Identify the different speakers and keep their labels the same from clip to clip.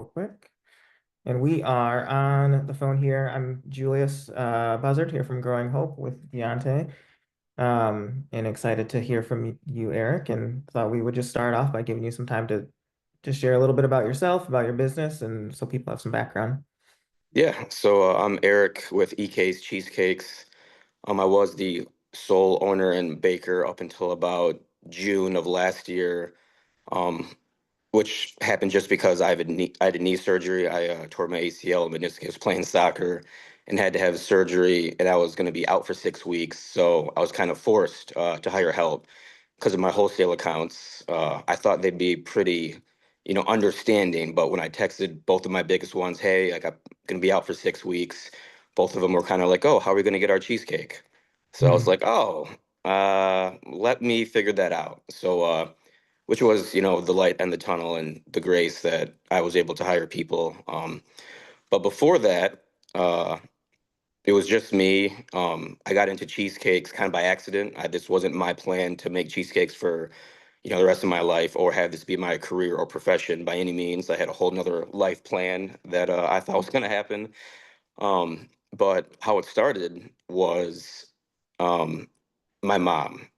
Speaker 1: Real quick. And we are on the phone here. I'm Julius Buzzard here from Growing Hope with Deontay. And excited to hear from you, Eric, and thought we would just start off by giving you some time to share a little bit about yourself, about your business, and so people have some background.
Speaker 2: Yeah, I'm Eric with EK's Cheesecakes. I was the sole owner and baker up until about June of last year, um, which happened just because I had a knee surgery. I tore my ACL and meniscus playing soccer and had to have surgery, and I was going to be out for 6 weeks. So I was kind of forced to hire help because of my wholesale accounts. I thought they'd be pretty, understanding. But when I texted both of my biggest ones, hey, like I'm gonna be out for 6 weeks, both of them were kind of like, oh, how are we gonna get our cheesecake? So I was
Speaker 1: Mhm.
Speaker 2: like, oh, let me figure that out. Which was, the light and the tunnel and the grace that I was able to hire people. But before that, uh, it was just me. I got into cheesecakes kind of by accident. This wasn't my plan to make cheesecakes for, the rest of my life or have this be my career or profession by any means. I had a whole nother life plan that I thought was going to happen. But how it started was um, my mom.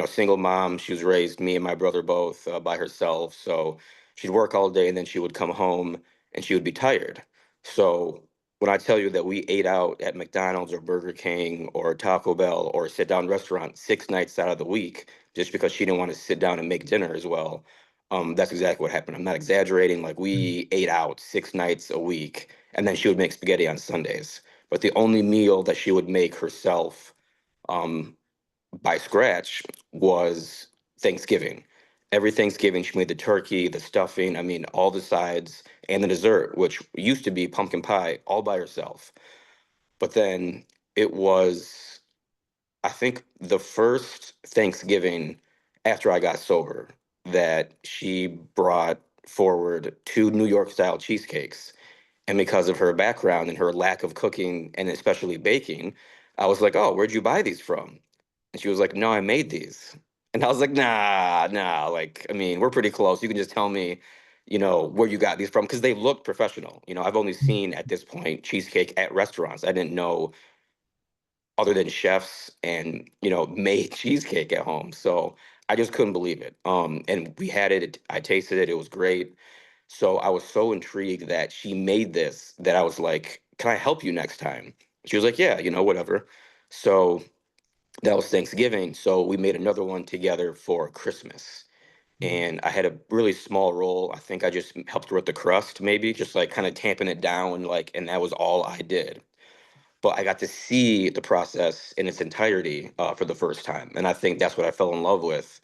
Speaker 2: Single mom. She was raised me and my brother both by herself. So she'd work all day and then she would come home and she would be tired. So when I tell you that we ate out at McDonald's or Burger King or Taco Bell or a sit down restaurant 6 nights out of the week just because she didn't want to sit down and make dinner as well, that's exactly what happened. I'm not exaggerating. Like we ate out 6 nights a week and then she would make spaghetti on Sundays. But the only meal that she would make herself um, by scratch was Thanksgiving. Every Thanksgiving, she made the turkey, the stuffing, I mean, all the sides, and the dessert, which used to be pumpkin pie, all by herself. But then it was, I think, the first Thanksgiving after I got sober that she brought forward two New York style cheesecakes. And because of her background and her lack of cooking and especially baking, I was like, oh, where'd you buy these from? And she was like, no, I made these. And I was like, nah. Like, I mean, we're pretty close. You can just tell me, where you got these from because they look professional. I've only seen at this point cheesecake at restaurants. I didn't know other than chefs and, made cheesecake at home. So I just couldn't believe it. And we had it. I tasted it. It was great. So I was so intrigued that she made this that I was like, can I help you next time? She was like, yeah, whatever. So that was Thanksgiving. So we made another one together for Christmas. And I had a really small role. I think I just helped her with the crust, maybe just like kind of tamping it down, like, and that was all I did. But I got to see the process in its entirety for the first time. And I think that's what I fell in love with.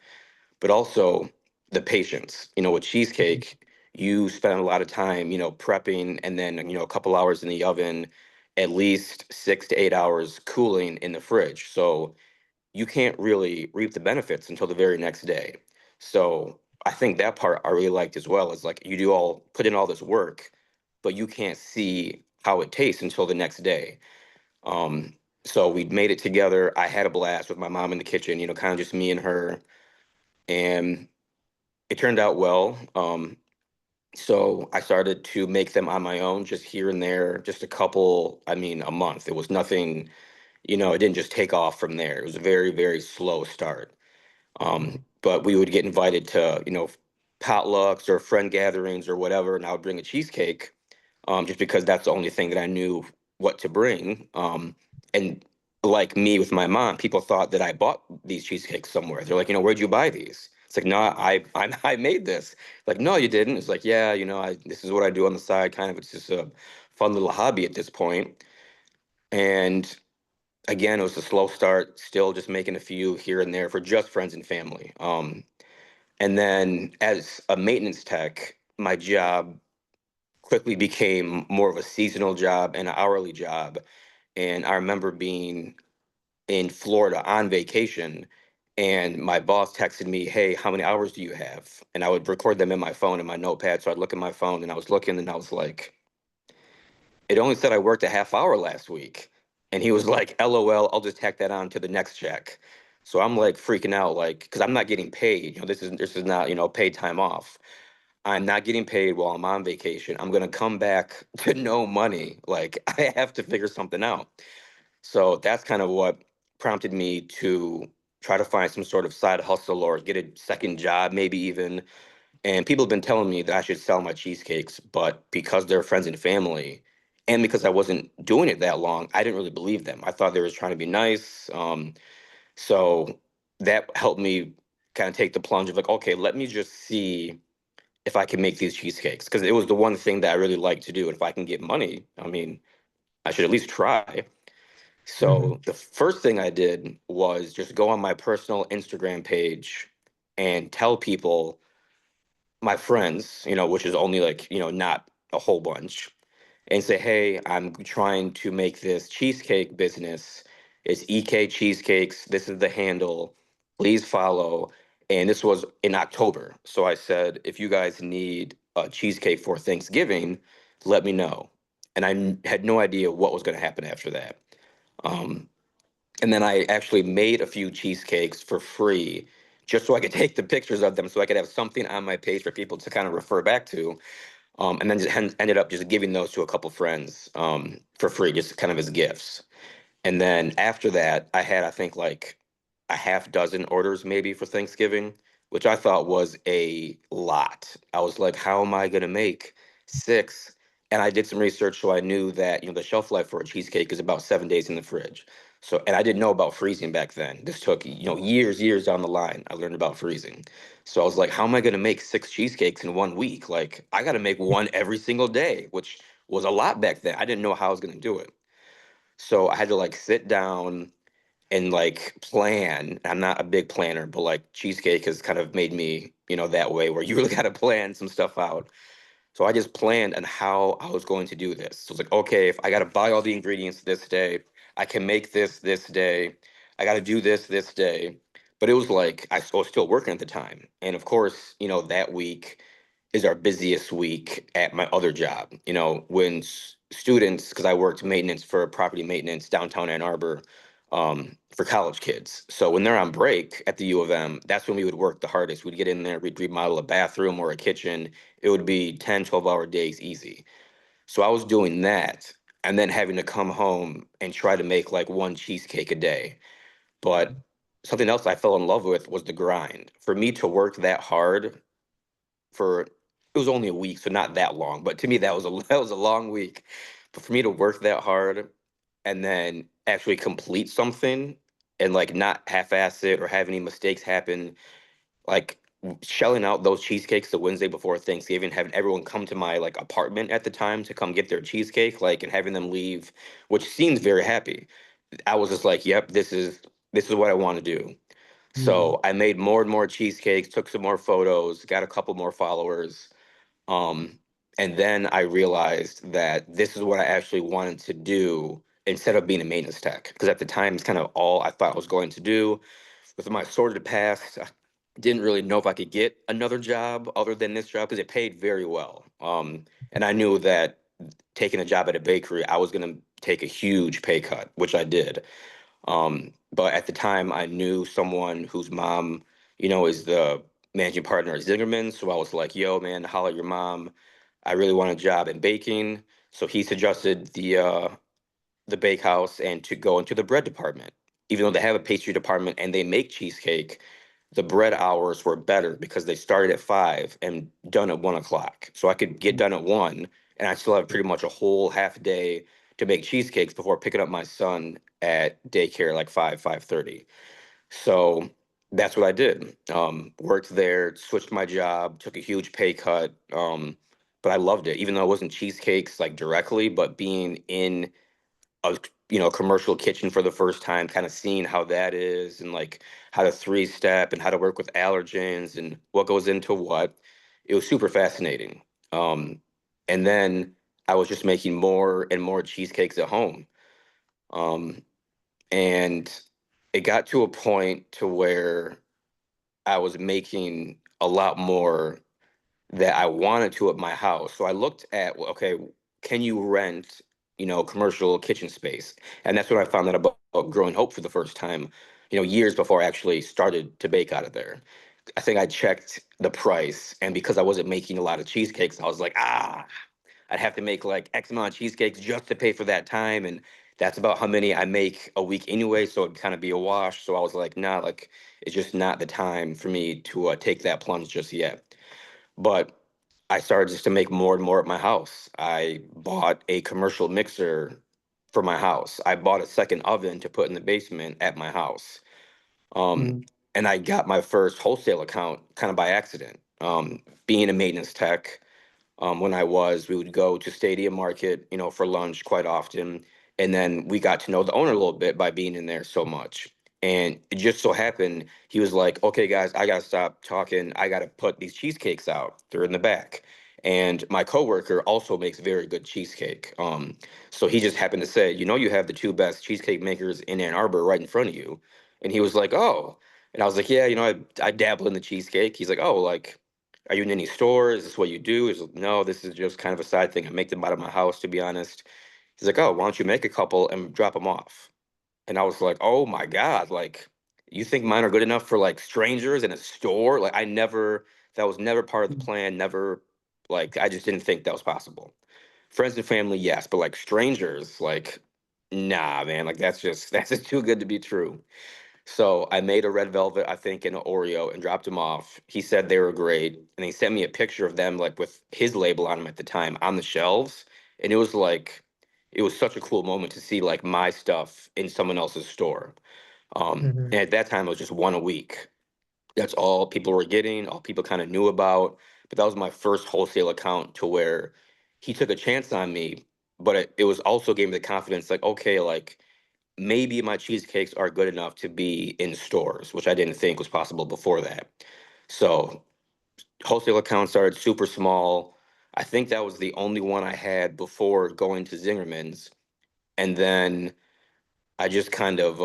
Speaker 2: But also the patience. With cheesecake, you spend a lot of time, prepping and then, a couple hours in the oven, at least 6 to 8 hours cooling in the fridge. So you can't really reap the benefits until the very next day. So I think that part I really liked as well is like you do all put in all this work, but you can't see how it tastes until the next day. Um, so we made it together. I had a blast with my mom in the kitchen, kind of just me and her, and it turned out well. So I started to make them on my own, just here and there, just a couple, I mean, a month. It was nothing, it didn't just take off from there. It was a very, very slow start. But we would get invited to, potlucks or friend gatherings or whatever, and I would bring a cheesecake, just because that's the only thing that I knew what to bring. And like me with my mom, people thought that I bought these cheesecakes somewhere. They're like, where'd you buy these? It's like, no, I made this. Like, no, you didn't. It's like, yeah, this is what I do on the side. Kind of, it's just a fun little hobby at this point. And again, it was a slow start, still just making a few here and there for just friends and family. And then as a maintenance tech, my job quickly became more of a seasonal job and an hourly job. And I remember being in Florida on vacation, and my boss texted me, hey, how many hours do you have? And I would record them in my phone in my notepad. So I'd look at my phone and I was looking and I was like, it only said I worked a half hour last week. And he was like, LOL, I'll just tack that on to the next check. So I'm like freaking out, like, because I'm not getting paid. This is not, paid time off. I'm not getting paid while I'm on vacation. I'm gonna come back to no money. Like I have to figure something out. So that's kind of what prompted me to try to find some sort of side hustle or get a second job, maybe even. And people have been telling me that I should sell my cheesecakes, but because they're friends and family, and because I wasn't doing it that long, I didn't really believe them. I thought they were trying to be nice. So that helped me kind of take the plunge of like, okay, let me just see if I can make these cheesecakes because it was the one thing that I really like to do. And if I can get money, I mean, I should at least try.
Speaker 1: Hmm.
Speaker 2: So the first thing I did was just go on my personal Instagram page and tell people, my friends, which is only like, not a whole bunch, and say, hey, I'm trying to make this cheesecake business. It's EK Cheesecakes. This is the handle. Please follow. And this was in October. So I said, if you guys need a cheesecake for Thanksgiving, let me know. And had no idea what was going to happen after that. Um, and then I actually made a few cheesecakes for free just so I could take the pictures of them so I could have something on my page for people to kind of refer back to. And then just ended up just giving those to a couple friends for free, just kind of as gifts. And then after that, I had, I think, like a half dozen orders maybe for Thanksgiving, which I thought was a lot. I was like, how am I going to make six? And I did some research, so I knew that, the shelf life for a cheesecake is about 7 days in the fridge. So, and I didn't know about freezing back then. This took, years down the line. I learned about freezing. So I was like, how am I going to make six cheesecakes in 1 week? Like, I got to make one every single day, which was a lot back then. I didn't know how I was going to do it. So I had to like sit down and like plan. I'm not a big planner, but like cheesecake has kind of made me, that way where you really got to plan some stuff out. So I just planned on how I was going to do this. So it's like, okay, if I got to buy all the ingredients this day, I can make this day. I got to do this day. But it was like was still working at the time. And of course, that week is our busiest week at my other job. When students, because I worked maintenance for property maintenance downtown Ann Arbor for college kids. So when they're on break at the U of M, that's when we would work the hardest. We'd get in there, we'd remodel a bathroom or a kitchen. It would be 10, 12-hour days easy. So I was doing that and then having to come home and try to make like one cheesecake a day. But something else I fell in love with was the grind. For me to work that hard for it was only a week, so not that long. But to me, that was a that was a long week. But for me to work that hard and then actually complete something and like not half-ass it or have any mistakes happen, like shelling out those cheesecakes the Wednesday before Thanksgiving, having everyone come to my like apartment at the time to come get their cheesecake, like and having them leave, which seems very happy. I was just like, yep, this is what I want to do.
Speaker 1: Hmm.
Speaker 2: So I made more and more cheesecakes, took some more photos, got a couple more followers. Um, and then I realized that this is what I actually wanted to do instead of being a maintenance tech. Because at the time, it's kind of all I thought I was going to do. With my sordid past, I didn't really know if I could get another job other than this job because it paid very well. And I knew that taking a job at a bakery, I was going to take a huge pay cut, which I did. But at the time, I knew someone whose mom, is the managing partner at Zingerman. So I was like, yo, man, holla at your mom. I really want a job in baking. So he suggested the bakehouse and to go into the bread department. Even though they have a pastry department and they make cheesecake, the bread hours were better because they started at 5 and done at 1 o'clock. So I could get done at 1 and I still have pretty much a whole half day to make cheesecakes before picking up my son at daycare like 5:30. So that's what I did. Worked there, switched my job, took a huge pay cut. But I loved it, even though it wasn't cheesecakes like directly, but being in a commercial kitchen for the first time, kind of seeing how that is and like how to three-step and how to work with allergens and what goes into what. It was super fascinating. Um, and then I was just making more and more cheesecakes at home. Um, and it got to a point to where I was making a lot more that I wanted to at my house. So I looked at, well, okay, can you rent, commercial kitchen space? And that's when I found out about Growing Hope for the first time, years before I actually started to bake out of there. I think I checked the price, and because I wasn't making a lot of cheesecakes, I was like, I'd have to make like X amount of cheesecakes just to pay for that time, and that's about how many I make a week anyway, so it'd kind of be a wash. So I was like, nah, like it's just not the time for me to take that plunge just yet. But I started just to make more and more at my house. I bought a commercial mixer for my house. I bought a second oven to put in the basement at my house. Um,
Speaker 1: Mm,
Speaker 2: and I got my first wholesale account kind of by accident. Being a maintenance tech, when we would go to Stadium Market, for lunch quite often. And then we got to know the owner a little bit by being in there so much. And it just so happened, he was like, okay, guys, I got to stop talking. I got to put these cheesecakes out. They're in the back. And my coworker also makes very good cheesecake. So he just happened to say, you have the two best cheesecake makers in Ann Arbor right in front of you. And he was like, oh. And I was like, yeah, I dabble in the cheesecake. He's like, oh, like, are you in any stores? Is this what you do? Is no, this is just kind of a side thing. I make them out of my house, to be honest. He's like, oh, why don't you make a couple and drop them off? And I was like, oh my God, like, you think mine are good enough for like strangers in a store? Like, that was never part of the
Speaker 1: mm,
Speaker 2: plan. Never, like, I just didn't think that was possible. Friends and family, yes, but like strangers, like, nah, man, like that's just too good to be true. So I made a red velvet, I think, and an Oreo and dropped them off. He said they were great. And he sent me a picture of them, like with his label on them at the time on the shelves. And it was such a cool moment to see like my stuff in someone else's store.
Speaker 1: mhm,
Speaker 2: And at that time, it was just one a week. That's all people were getting, all people kind of knew about. But that was my first wholesale account to where he took a chance on me. But it was also gave me the confidence, like, okay, like, maybe my cheesecakes are good enough to be in stores, which I didn't think was possible before that. So wholesale account started super small. I think that was the only one I had before going to Zingerman's. And then I just kind of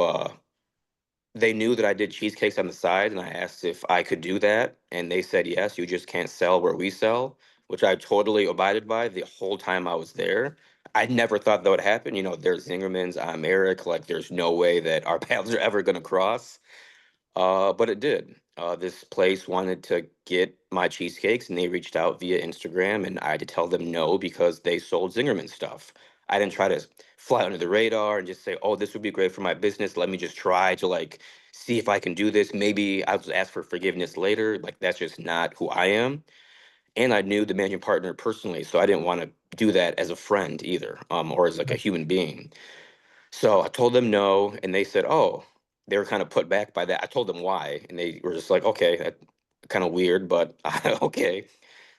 Speaker 2: they knew that I did cheesecakes on the side, and I asked if I could do that, and they said yes. You just can't sell where we sell, which I totally abided by the whole time I was there. I never thought that would happen. There's Zingerman's, I'm Eric. Like, there's no way that our paths are ever going to cross. But it did. This place wanted to get my cheesecakes, and they reached out via Instagram, and I had to tell them no because they sold Zingerman stuff. I didn't try to fly under the radar and just say, "Oh, this would be great for my business. Let me just try to like see if I can do this. Maybe I'll just ask for forgiveness later." Like that's just not who I am. And I knew the managing partner personally, so I didn't want to do that as a friend either, or as like a human being. So I told them no, and they said, "Oh," they were kind of put back by that. I told them why, and they were just like, "Okay, that kind of weird, but okay."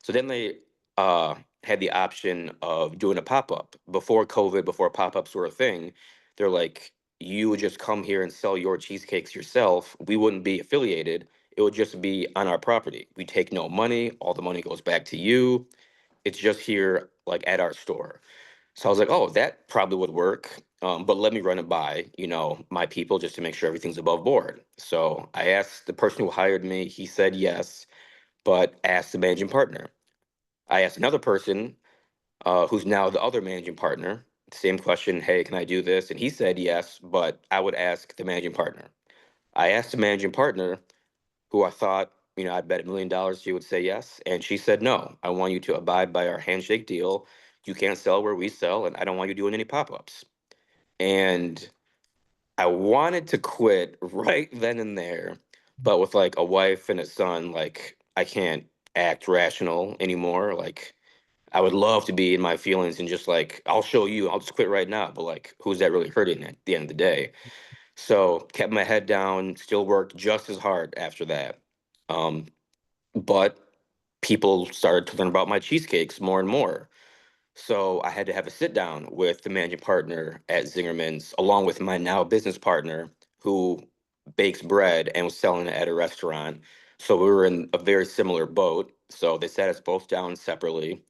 Speaker 2: So then they uh, had the option of doing a pop up before COVID, before pop ups were a thing. They're like, "You would just come here and sell your cheesecakes yourself. We wouldn't be affiliated. It would just be on our property. We take no money. All the money goes back to you. It's just here, like at our store." So I was like, oh, that probably would work. But let me run it by, my people just to make sure everything's above board. So I asked the person who hired me, he said yes, but asked the managing partner. I asked another person who's now the other managing partner, same question, hey, can I do this? And he said yes, but I would ask the managing partner. I asked the managing partner, who I thought, I'd bet $1 million she would say yes. And she said, no, I want you to abide by our handshake deal. You can't sell where we sell, and I don't want you doing any pop ups. And I wanted to quit right then and there, but with like a wife and a son, like I can't act rational anymore. Like I would love to be in my feelings and just like, I'll show you, I'll just quit right now. But like, who's that really hurting at the end of the day? So kept my head down, still worked just as hard after that. Um, but people started to learn about my cheesecakes more and more. So I had to have a sit down with the managing partner at Zingerman's, along with my now business partner who bakes bread and was selling it at a restaurant. So we were in a very similar boat. So they sat us both down separately,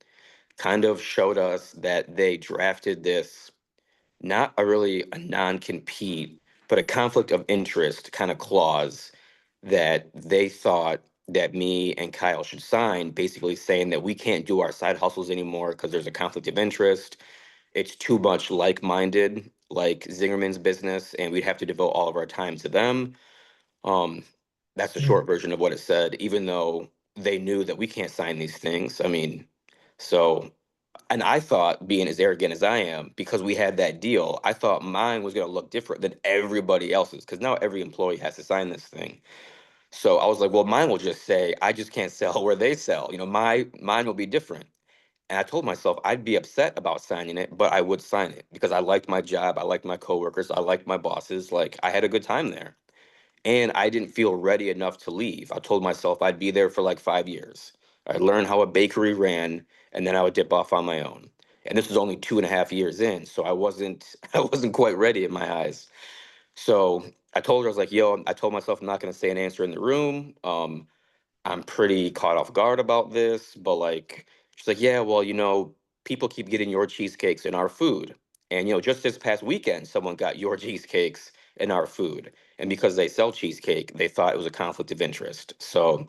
Speaker 2: kind of showed us that they drafted this, not a really a non-compete, but a conflict of interest kind of clause that they thought that me and Kyle should sign, basically saying that we can't do our side hustles anymore because there's a conflict of interest. It's too much like-minded, like Zingerman's business, and we'd have to devote all of our time to them. Um, That's the short
Speaker 1: Mm,
Speaker 2: version of what it said, even though they knew that we can't sign these things. I mean, so, and I thought, being as arrogant as I am, because we had that deal, I thought mine was going to look different than everybody else's, because now every employee has to sign this thing. So I was like, well, mine will just say, I just can't sell where they sell. Mine will be different. And I told myself I'd be upset about signing it, but I would sign it because I liked my job, I liked my coworkers, I liked my bosses. Like, I had a good time there. And I didn't feel ready enough to leave. I told myself I'd be there for like 5 years. I'd learn how a bakery ran, and then I would dip off on my own. And this was only 2.5 years in, so I wasn't I wasn't quite ready in my eyes. So I told her, I was like, yo, I told myself I'm not gonna say an answer in the room. I'm pretty caught off guard about this, but like, she's like, yeah, well, people keep getting your cheesecakes in our food. And, just this past weekend, someone got your cheesecakes in our food. And because they sell cheesecake, they thought it was a conflict of interest. So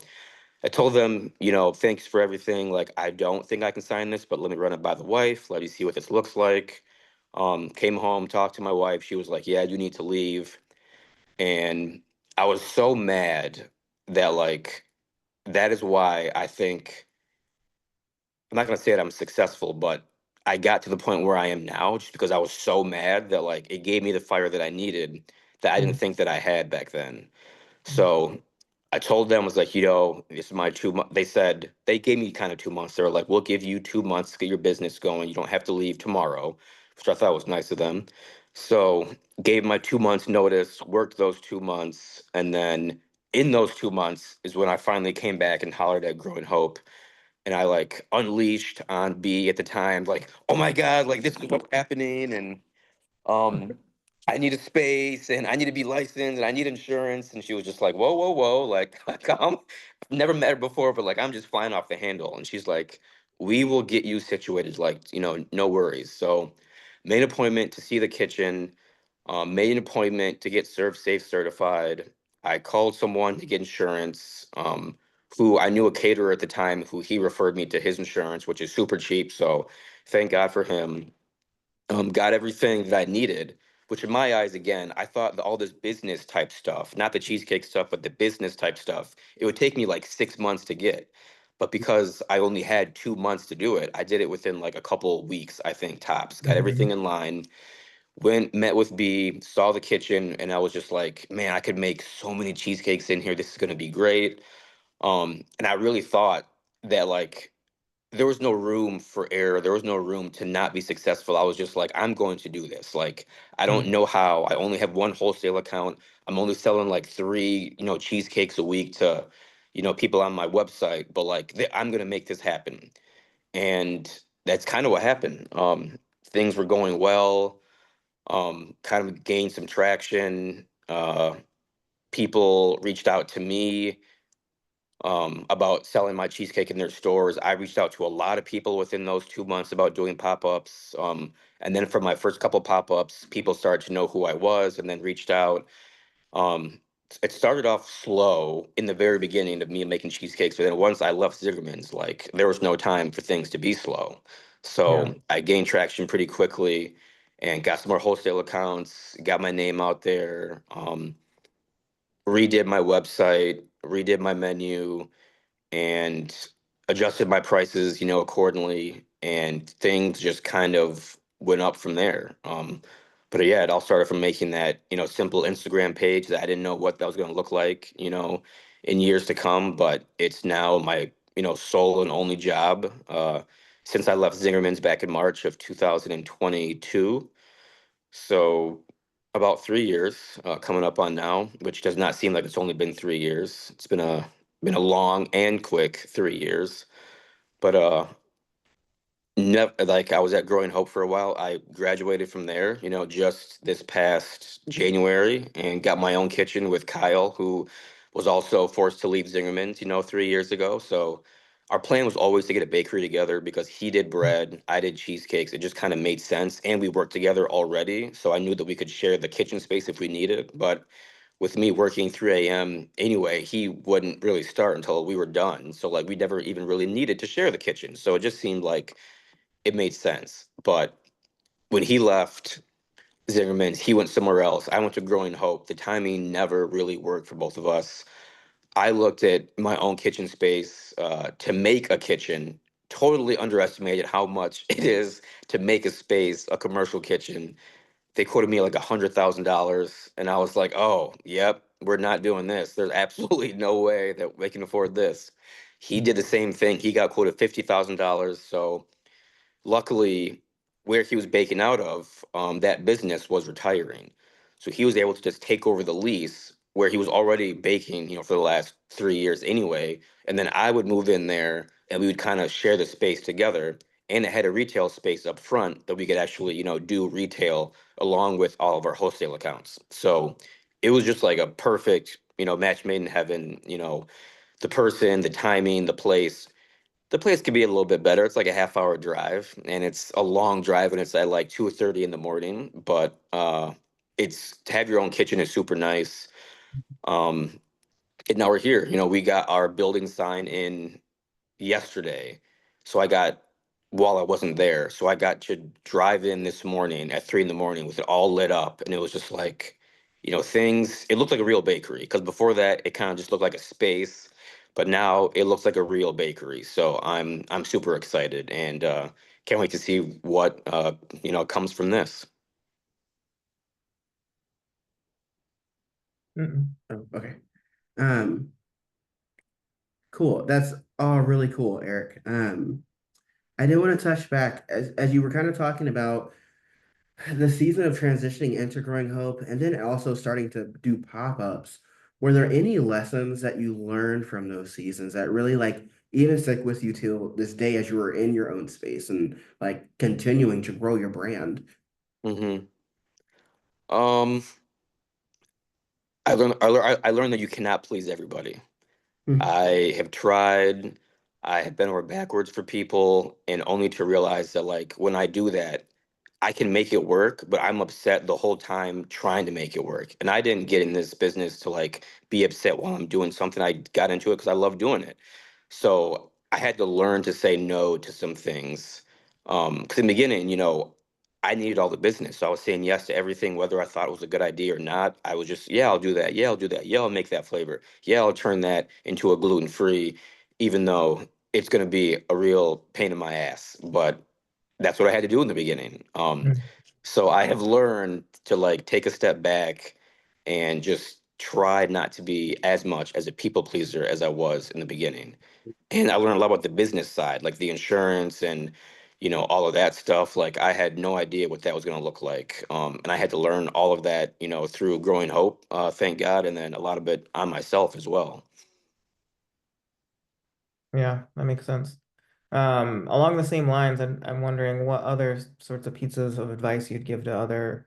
Speaker 2: I told them, thanks for everything. Like, I don't think I can sign this, but let me run it by the wife. Let me see what this looks like. Came home, talked to my wife. She was like, yeah, you need to leave. And I was so mad that, like, that is why I think I'm not gonna say that I'm successful, but I got to the point where I am now just because I was so mad that, like, it gave me the fire that I needed that I didn't
Speaker 1: mm,
Speaker 2: think that I had back then.
Speaker 1: mm,
Speaker 2: So I told them, I was like, this is my 2 month. They said they gave me kind of 2 months. They were like, we'll give you 2 months to get your business going. You don't have to leave tomorrow, which I thought was nice of them. So gave my 2 months notice, worked those 2 months, and then in those 2 months is when I finally came back and hollered at Growing Hope, and I like unleashed on B at the time, like, oh my God, like this is what's happening, and um, I need a space, and I need to be licensed, and I need insurance. And she was just like, whoa, whoa, whoa, like, I'm never met her before, but like, I'm just flying off the handle. And she's like, we will get you situated, like, no worries. So made an appointment to see the kitchen, made an appointment to get Serve Safe certified. I called someone to get insurance, who I knew a caterer at the time who he referred me to his insurance, which is super cheap. So thank God for him. Got everything that I needed, which in my eyes, again, I thought that all this business type stuff, not the cheesecake stuff, but the business type stuff, it would take me like 6 months to get. But because I only had 2 months to do it, I did it within like a couple weeks, I think, tops. Got everything
Speaker 1: mhm,
Speaker 2: in line, went, met with B, saw the kitchen, and I was just like, man, I could make so many cheesecakes in here. This is gonna be great. And I really thought that, like, there was no room for error. There was no room to not be successful. I was just like, I'm going to do this. Like, I don't
Speaker 1: mm,
Speaker 2: know how. I only have one wholesale account. I'm only selling like three, cheesecakes a week to, people on my website. But like, I'm gonna make this happen. And that's kind of what happened. Things were going well. Kind of gained some traction. People reached out to me, about selling my cheesecake in their stores. I reached out to a lot of people within those 2 months about doing pop-ups. And then for my first couple pop-ups, people started to know who I was and then reached out. It started off slow in the very beginning of me making cheesecakes, but then once I left Zimmerman's, like, there was no time for things to be slow.
Speaker 1: yeah.
Speaker 2: So I gained traction pretty quickly and got some more wholesale accounts, got my name out there, redid my website, redid my menu, and adjusted my prices, accordingly, and things just kind of went up from there. But yeah, it all started from making that, simple Instagram page that I didn't know what that was going to look like, in years to come. But it's now my, sole and only job, since I left Zingerman's back in March of 2022. So about 3 years, coming up on now, which does not seem like it's only been 3 years. It's been a long and quick 3 years. But never, like, I was at Growing Hope for a while. I graduated from there, just this past January, and got my own kitchen with Kyle, who was also forced to leave Zingerman's, 3 years ago. So our plan was always to get a bakery together because he did
Speaker 1: Mm,
Speaker 2: bread, I did cheesecakes. It just kind of made sense, and we worked together already. So I knew that we could share the kitchen space if we needed. But with me working 3 a.m. anyway, he wouldn't really start until we were done. So like we never even really needed to share the kitchen. So it just seemed like it made sense. But when he left Zingerman's, he went somewhere else. I went to Growing Hope. The timing never really worked for both of us. I looked at my own kitchen space to make a kitchen, totally underestimated how much it is to make a space, a commercial kitchen. They quoted me like $100,000, and I was like, "Oh, yep, we're not doing this. There's absolutely no way that we can afford this." He did the same thing. He got quoted $50,000. So luckily, where he was baking out of, that business was retiring. So he was able to just take over the lease where he was already baking, for the last 3 years anyway. And then I would move in there and we would kind of share the space together. And it had a retail space up front that we could actually, do retail along with all of our wholesale accounts. So it was just like a perfect, match made in heaven, the person, the timing, the place. The place could be a little bit better. It's like a half-hour drive, and it's a long drive, and it's at like 2:30 in the morning. But it's to have your own kitchen is super nice. Um, and now we're here. We got our building sign in yesterday. So I got, while I wasn't there, so I got to drive in this morning at 3 in the morning with it all lit up. And it was just like, things, it looked like a real bakery. Because before that, it kind of just looked like a space. But now it looks like a real bakery. So I'm super excited and can't wait to see what comes from this.
Speaker 1: Mm-mm.
Speaker 3: Oh, okay. Um, cool. That's all really cool, Eric. I did want to touch back as you were kind of talking about the season of transitioning into Growing Hope and then also starting to do pop-ups. Were there any lessons that you learned from those seasons that really like even stick with you till this day as you were in your own space and like continuing to grow your brand?
Speaker 2: hmm Um, I learned that you cannot please everybody.
Speaker 3: Hmm.
Speaker 2: I have tried, I have been over backwards for people, and only to realize that, like, when I do that, I can make it work, but I'm upset the whole time trying to make it work. And I didn't get in this business to like be upset while I'm doing something. I got into it because I love doing it. So I had to learn to say no to some things. Because in the beginning, I needed all the business. So I was saying yes to everything, whether I thought it was a good idea or not. I was just, yeah, I'll do that. Yeah, I'll do that. Yeah, I'll make that flavor. Yeah, I'll turn that into a gluten free, even though it's going to be a real pain in my ass. But that's what I had to do in the beginning. So I have learned to like take a step back and just try not to be as much as a people pleaser as I was in the beginning. And I learned a lot about the business side, like the insurance and all of that stuff. Like I had no idea what that was going to look like, and I had to learn all of that, through Growing Hope, thank God, and then a lot of it on myself as well.
Speaker 1: Yeah, that makes sense. Along the same lines, I'm wondering what other sorts of pieces of advice you'd give to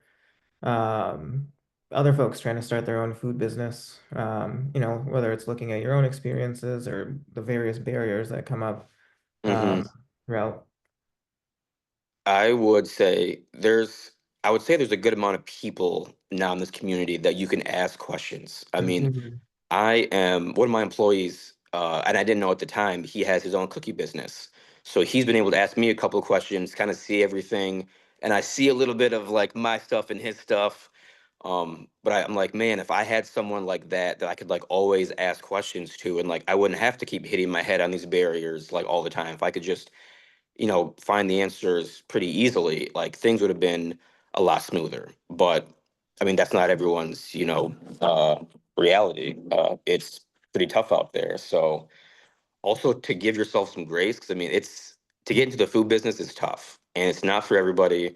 Speaker 1: um, other folks trying to start their own food business. Whether it's looking at your own experiences or the various barriers that come up
Speaker 2: hmm
Speaker 1: um, throughout.
Speaker 2: I would say there's a good amount of people now in this community that you can ask questions. I mean,
Speaker 1: Mhm.
Speaker 2: I am one of my employees, and I didn't know at the time he has his own cookie business. So he's been able to ask me a couple of questions, kind of see everything, and I see a little bit of like my stuff and his stuff. But I'm like, man, if I had someone like that I could like always ask questions to, and like I wouldn't have to keep hitting my head on these barriers like all the time. If I could just find the answers pretty easily, like things would have been a lot smoother. But I mean, that's not everyone's, reality. It's pretty tough out there. So also to give yourself some grace, because I mean, to get into the food business is tough and it's not for everybody.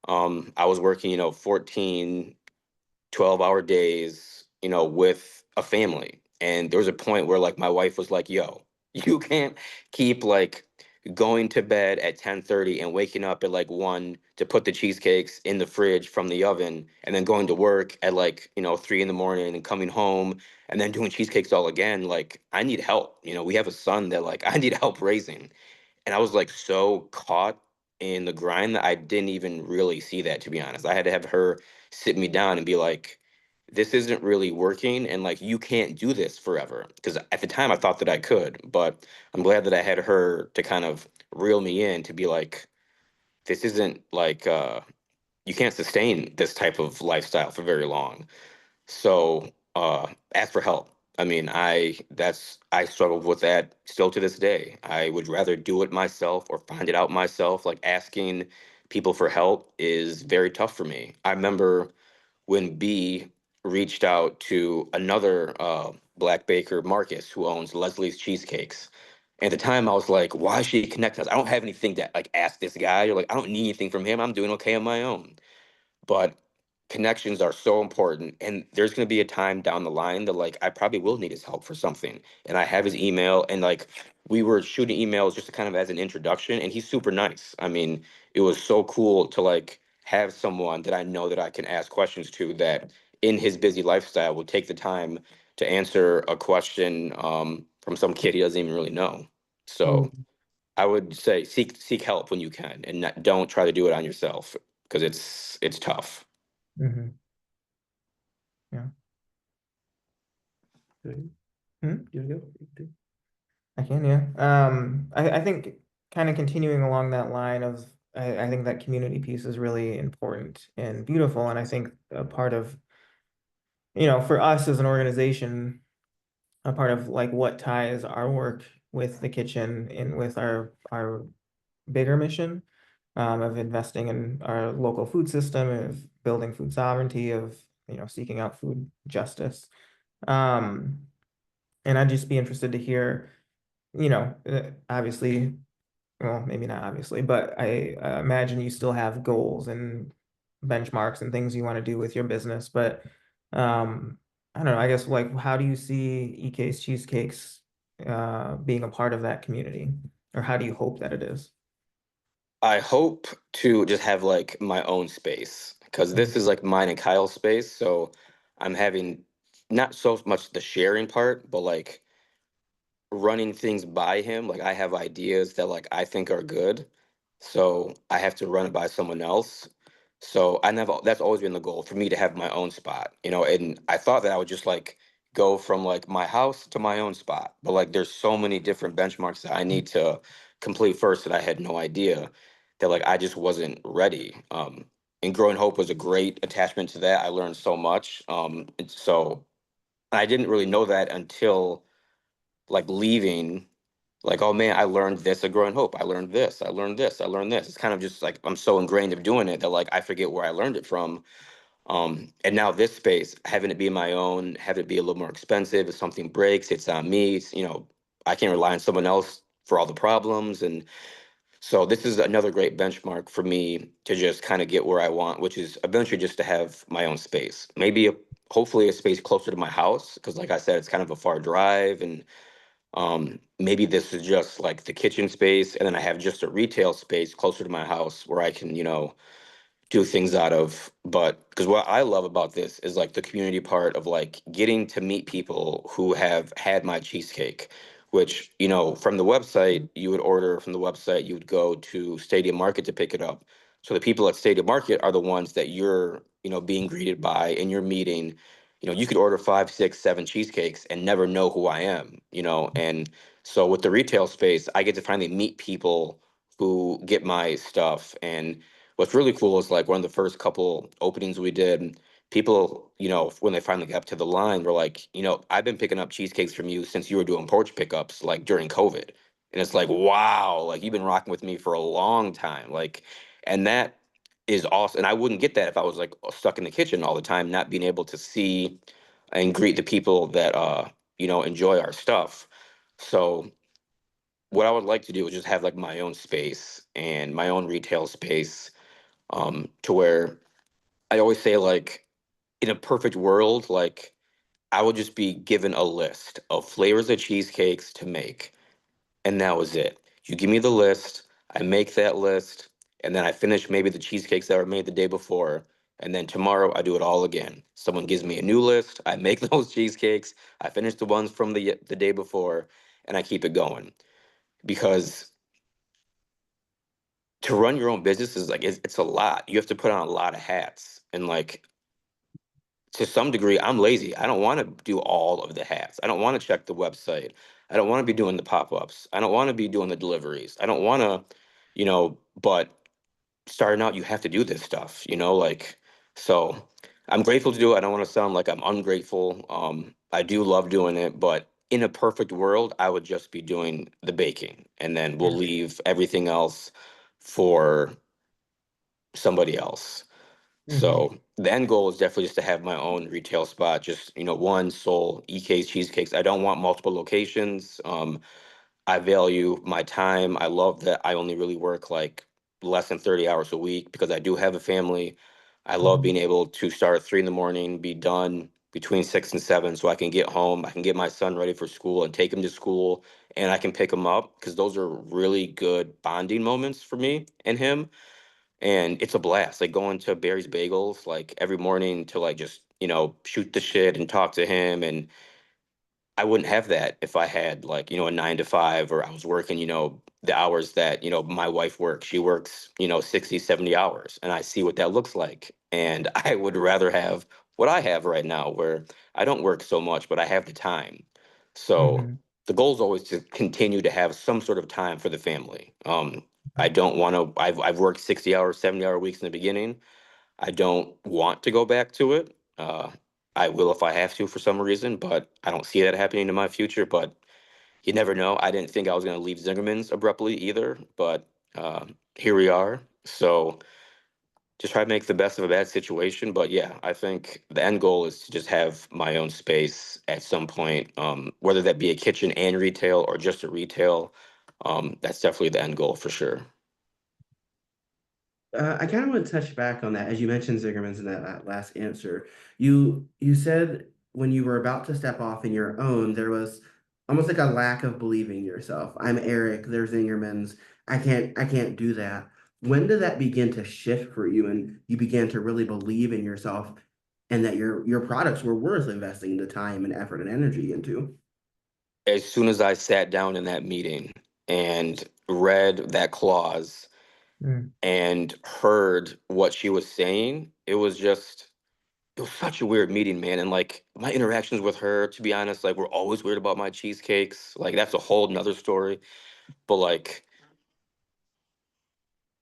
Speaker 2: I was working, 14 12-hour days, with a family. And there was a point where like my wife was like, yo, you can't keep like going to bed at 10:30 and waking up at like 1 to put the cheesecakes in the fridge from the oven and then going to work at like, 3 in the morning and coming home and then doing cheesecakes all again. Like I need help. We have a son that like I need help raising. And I was like so caught in the grind that I didn't even really see that, to be honest. I had to have her sit me down and be like, this isn't really working and like you can't do this forever. Because at the time I thought that I could, but I'm glad that I had her to kind of reel me in to be like, this isn't like you can't sustain this type of lifestyle for very long. So ask for help. I mean, I struggle with that still to this day. I would rather do it myself or find it out myself. Like asking people for help is very tough for me. I remember when B reached out to another black baker, Marcus, who owns Leslie's Cheesecakes. At the time, I was like, "Why is she connecting us? I don't have anything to like ask this guy, or like I don't need anything from him. I'm doing okay on my own." But connections are so important, and there's going to be a time down the line that like I probably will need his help for something, and I have his email, and like we were shooting emails just to kind of as an introduction, and he's super nice. I mean, it was so cool to like have someone that I know that I can ask questions to, that in his busy lifestyle will take the time to answer a question from some kid he doesn't even really know. So
Speaker 1: Mm,
Speaker 2: I would say seek help when you can, and don't try to do it on yourself because it's tough.
Speaker 1: mhm, yeah.
Speaker 3: Good.
Speaker 1: Hmm?
Speaker 3: You wanna go?
Speaker 1: I can, yeah. I think kind of continuing along that line of, I think that community piece is really important and beautiful. And I think a part of, for us as an organization, a part of like what ties our work with the kitchen and with our bigger mission, of investing in our local food system, of building food sovereignty, of, seeking out food justice. Um, and I'd just be interested to hear, obviously, well, maybe not obviously, but I imagine you still have goals and benchmarks and things you want to do with your business. But I don't know, I guess like how do you see EK's Cheesecakes being a part of that community? Or how do you hope that it is?
Speaker 2: I hope to just have like my own space because
Speaker 1: Mhm.
Speaker 2: this is like mine and Kyle's space. So I'm having not so much the sharing part, but like running things by him. Like I have ideas that like I think are good, so I have to run it by someone else. So I never that's always been the goal for me to have my own spot, and I thought that I would just like go from like my house to my own spot. But like there's so many different benchmarks that I need to complete first that I had no idea that like I just wasn't ready. And Growing Hope was a great attachment to that. I learned so much. And so I didn't really know that until like leaving, like, oh man, I learned this at Growing Hope. I learned this. I learned this. I learned this. It's kind of just like I'm so ingrained of doing it that like I forget where I learned it from. And now this space, having it be my own, having it be a little more expensive. If something breaks, it's on me. I can't rely on someone else for all the problems. And so this is another great benchmark for me to just kind of get where I want, which is eventually just to have my own space. Hopefully a space closer to my house, because like I said, it's kind of a far drive, and maybe this is just like the kitchen space, and then I have just a retail space closer to my house where I can, do things out of. But because what I love about this is like the community part of like getting to meet people who have had my cheesecake, which, from the website, you would order from the website, you would go to Stadium Market to pick it up. So the people at Stadium Market are the ones that you're, being greeted by and you're meeting. You could order five, six, seven cheesecakes and never know who I am, and so with the retail space, I get to finally meet people who get my stuff. And what's really cool is like one of the first couple openings we did, people, when they finally got up to the line, were like, I've been picking up cheesecakes from you since you were doing porch pickups like during COVID. And it's like, wow, like you've been rocking with me for a long time. Like, and that is awesome. And I wouldn't get that if I was like stuck in the kitchen all the time, not being able to see and greet the people that enjoy our stuff. So what I would like to do is just have like my own space and my own retail space, to where I always say like in a perfect world, like I would just be given a list of flavors of cheesecakes to make, and that was it. You give me the list, I make that list, and then I finish maybe the cheesecakes that were made the day before, and then tomorrow I do it all again. Someone gives me a new list, I make those cheesecakes, I finish the ones from the day before, and I keep it going. Because to run your own business is like it's a lot. You have to put on a lot of hats, and like to some degree, I'm lazy. I don't want to do all of the hats. I don't want to check the website. I don't want to be doing the pop-ups. I don't want to be doing the deliveries. I don't want to, but starting out, you have to do this stuff, like, so I'm grateful to do it. I don't want to sound like I'm ungrateful. I do love doing it, but in a perfect world, I would just be doing the baking, and then we'll
Speaker 1: Yeah.
Speaker 2: leave everything else for somebody else.
Speaker 1: Hmm.
Speaker 2: So the end goal is definitely just to have my own retail spot, just one sole EK's Cheesecakes. I don't want multiple locations. I value my time. I love that I only really work like less than 30 hours a week because I do have a family. I love
Speaker 1: Hmm.
Speaker 2: being able to start at 3 in the morning, be done between 6 and 7 so I can get home. I can get my son ready for school and take him to school, and I can pick him up because those are really good bonding moments for me and him. And it's a blast, like going to Barry's Bagels like every morning to like just, shoot the shit and talk to him. And I wouldn't have that if I had like, a 9 to 5, or I was working, the hours that, my wife works. She works, 60, 70 hours, and I see what that looks like. And I would rather have what I have right now, where I don't work so much, but I have the time. So
Speaker 1: Hmm.
Speaker 2: the goal is always to continue to have some sort of time for the family. I don't want to, I've worked 60 hours, 70-hour weeks in the beginning. I don't want to go back to it. I will if I have to for some reason, but I don't see that happening in my future. But you never know. I didn't think I was going to leave Zingerman's abruptly either, but here we are. So just try to make the best of a bad situation. But yeah, I think the end goal is to just have my own space at some point, whether that be a kitchen and retail or just a retail. That's definitely the end goal for sure.
Speaker 3: I kind of want to touch back on that as you mentioned Zingerman's in that last answer. You said when you were about to step off in your own, there was almost like a lack of believing yourself. I'm Eric, there's Zingerman's. I can't do that. When did that begin to shift for you and you began to really believe in yourself and that your products were worth investing the time and effort and energy into?
Speaker 2: As soon as I sat down in that meeting and read that clause
Speaker 1: Hmm.
Speaker 2: and heard what she was saying, it was such a weird meeting, man. And like my interactions with her, to be honest, like were always weird about my cheesecakes. Like that's a whole nother story. But like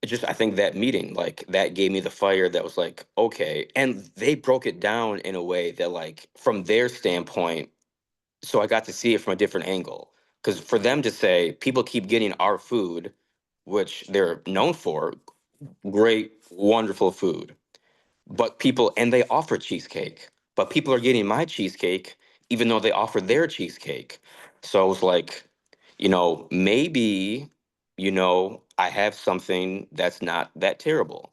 Speaker 2: it just I think that meeting, like that gave me the fire that was like, okay. And they broke it down in a way that like from their standpoint, so I got to see it from a different angle. Because for them to say people keep getting our food, which they're known for, great, wonderful food, but people and they offer cheesecake, but people are getting my cheesecake even though they offer their cheesecake. So I was like, maybe, I have something that's not that terrible.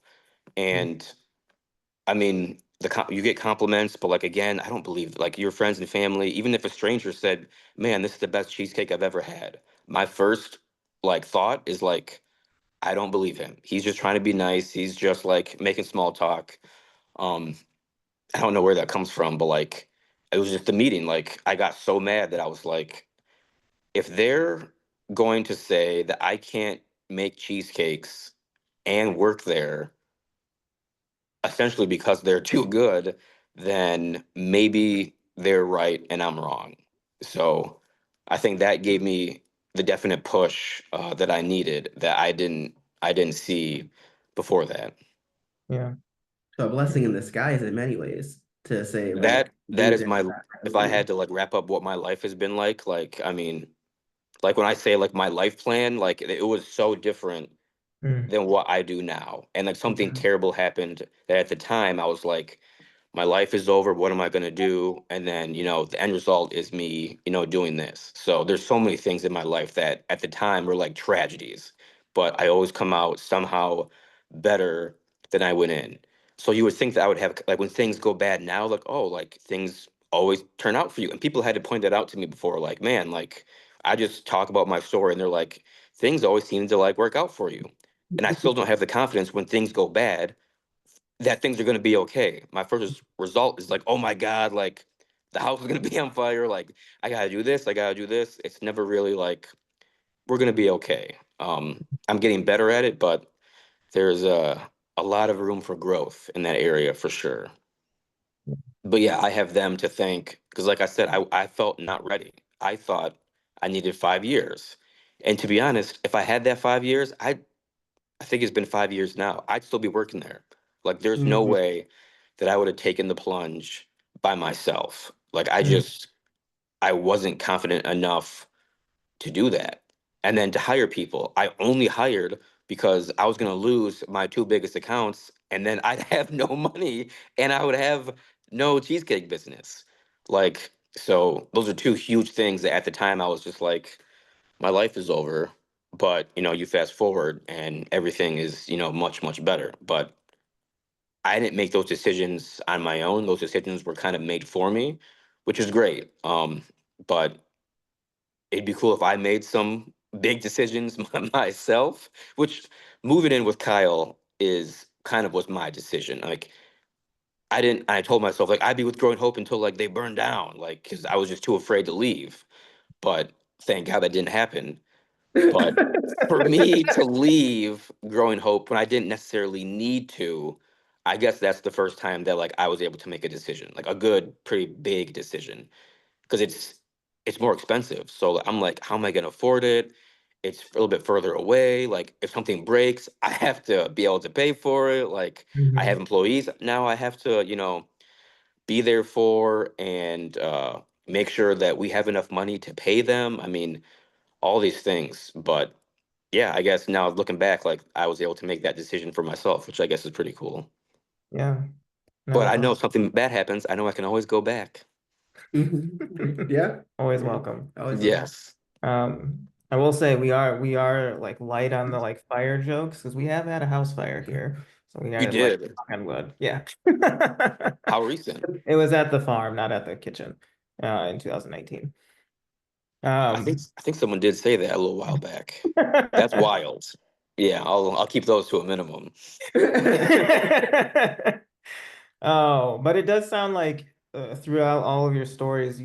Speaker 2: And I mean, you get compliments, but like again, I don't believe like your friends and family, even if a stranger said, "Man, this is the best cheesecake I've ever had." My first like thought is like, I don't believe him. He's just trying to be nice. He's just like making small talk. Um, I don't know where that comes from, but like it was just a meeting. Like I got so mad that I was like, if they're going to say that I can't make cheesecakes and work there essentially because they're too good, then maybe they're right and I'm wrong. So I think that gave me the definite push that I needed that I didn't see before that.
Speaker 1: Yeah.
Speaker 3: So a blessing in disguise in many ways to say
Speaker 2: That
Speaker 3: like
Speaker 2: that
Speaker 3: things
Speaker 2: is
Speaker 3: are
Speaker 2: my if I
Speaker 3: you.
Speaker 2: had to like wrap up what my life has been like I mean, like when I say like my life plan, like it was so different
Speaker 1: Mm.
Speaker 2: than what I do now. And like something
Speaker 3: Mhm.
Speaker 2: terrible happened that at the time I was like, my life is over. What am I going to do? And then, the end result is me, doing this. So there's so many things in my life that at the time were like tragedies, but I always come out somehow better than I went in. So you would think that I would have, like, when things go bad now, like, oh, like things always turn out for you. And people had to point that out to me before, like, man, like, I just talk about my story and they're like, things always seem to like work out for you. And I still don't have the confidence when things go bad that things are going to be okay. My first result is like, oh my God, like the house is going to be on fire. Like, I got to do this. I got to do this. It's never really like, we're going to be okay. I'm getting better at it, but there's a lot of room for growth in that area for sure. But yeah, I have them to thank because, like I said, I felt not ready. I thought I needed 5 years. And to be honest, if I had that 5 years, I think it's been 5 years now. I'd still be working there. Like, there's no
Speaker 3: Mhm.
Speaker 2: way that I would have taken the plunge by myself. Like, I
Speaker 1: Mm.
Speaker 2: just, I wasn't confident enough to do that. And then to hire people, I only hired because I was going to lose my two biggest accounts and then I'd have no money and I would have no cheesecake business. Like, so those are two huge things that at the time I was just like, my life is over. But, you fast forward and everything is, much, much better. But I didn't make those decisions on my own. Those decisions were kind of made for me, which is great. But it'd be cool if I made some big decisions myself, which moving in with Kyle is kind of was my decision. Like I told myself like I'd be with Growing Hope until like they burned down, like because I was just too afraid to leave. But thank God that didn't happen. But for me to leave Growing Hope when I didn't necessarily need to, I guess that's the first time that like I was able to make a decision, like a good, pretty big decision because it's more expensive. So I'm like, how am I going to afford it? It's a little bit further away. Like if something breaks, I have to be able to pay for it. Like I have
Speaker 1: Mhm.
Speaker 2: employees now, I have to be there for and make sure that we have enough money to pay them. I mean, all these things. But yeah, I guess now looking back, like I was able to make that decision for myself, which I guess is pretty cool.
Speaker 1: Yeah, no,
Speaker 2: But
Speaker 1: that's
Speaker 2: I know if
Speaker 1: awesome.
Speaker 2: something bad happens, I know I can always go back.
Speaker 3: Yeah.
Speaker 1: Always
Speaker 3: Yeah.
Speaker 1: welcome.
Speaker 3: Always welcome.
Speaker 2: Yes,
Speaker 1: I will say we are like light on the like fire jokes because we have had a house fire here. So we
Speaker 2: you
Speaker 1: are like
Speaker 2: did.
Speaker 1: knock on wood. Yeah.
Speaker 2: How recent?
Speaker 1: It was at the farm, not at the kitchen, in 2019.
Speaker 2: I think someone did say that a little while back. That's wild. Yeah, I'll keep those to a minimum.
Speaker 1: Oh, but it does sound like throughout all of your stories,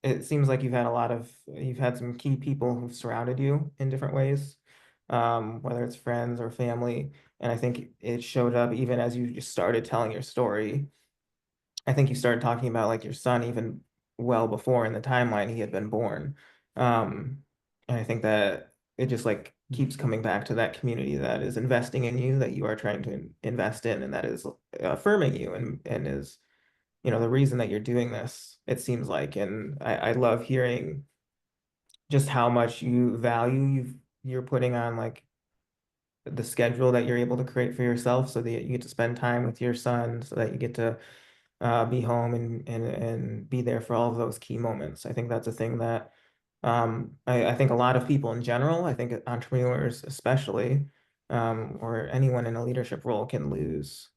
Speaker 1: it seems like you've had some key people who've surrounded you in different ways, whether it's friends or family. And I think it showed up even as you just started telling your story. I think you started talking about like your son even well before in the timeline he had been born. And I think that it just like keeps coming back to that community that is investing in you, that you are trying to invest in, and that is affirming you and is, the reason that you're doing this, it seems like. And I love hearing just how much you value you're putting on like the schedule that you're able to create for yourself so that you get to spend time with your son, so that you get to be home and be there for all of those key moments. I think that's a thing that I think a lot of people in general, I think entrepreneurs especially, or anyone in a leadership role can lose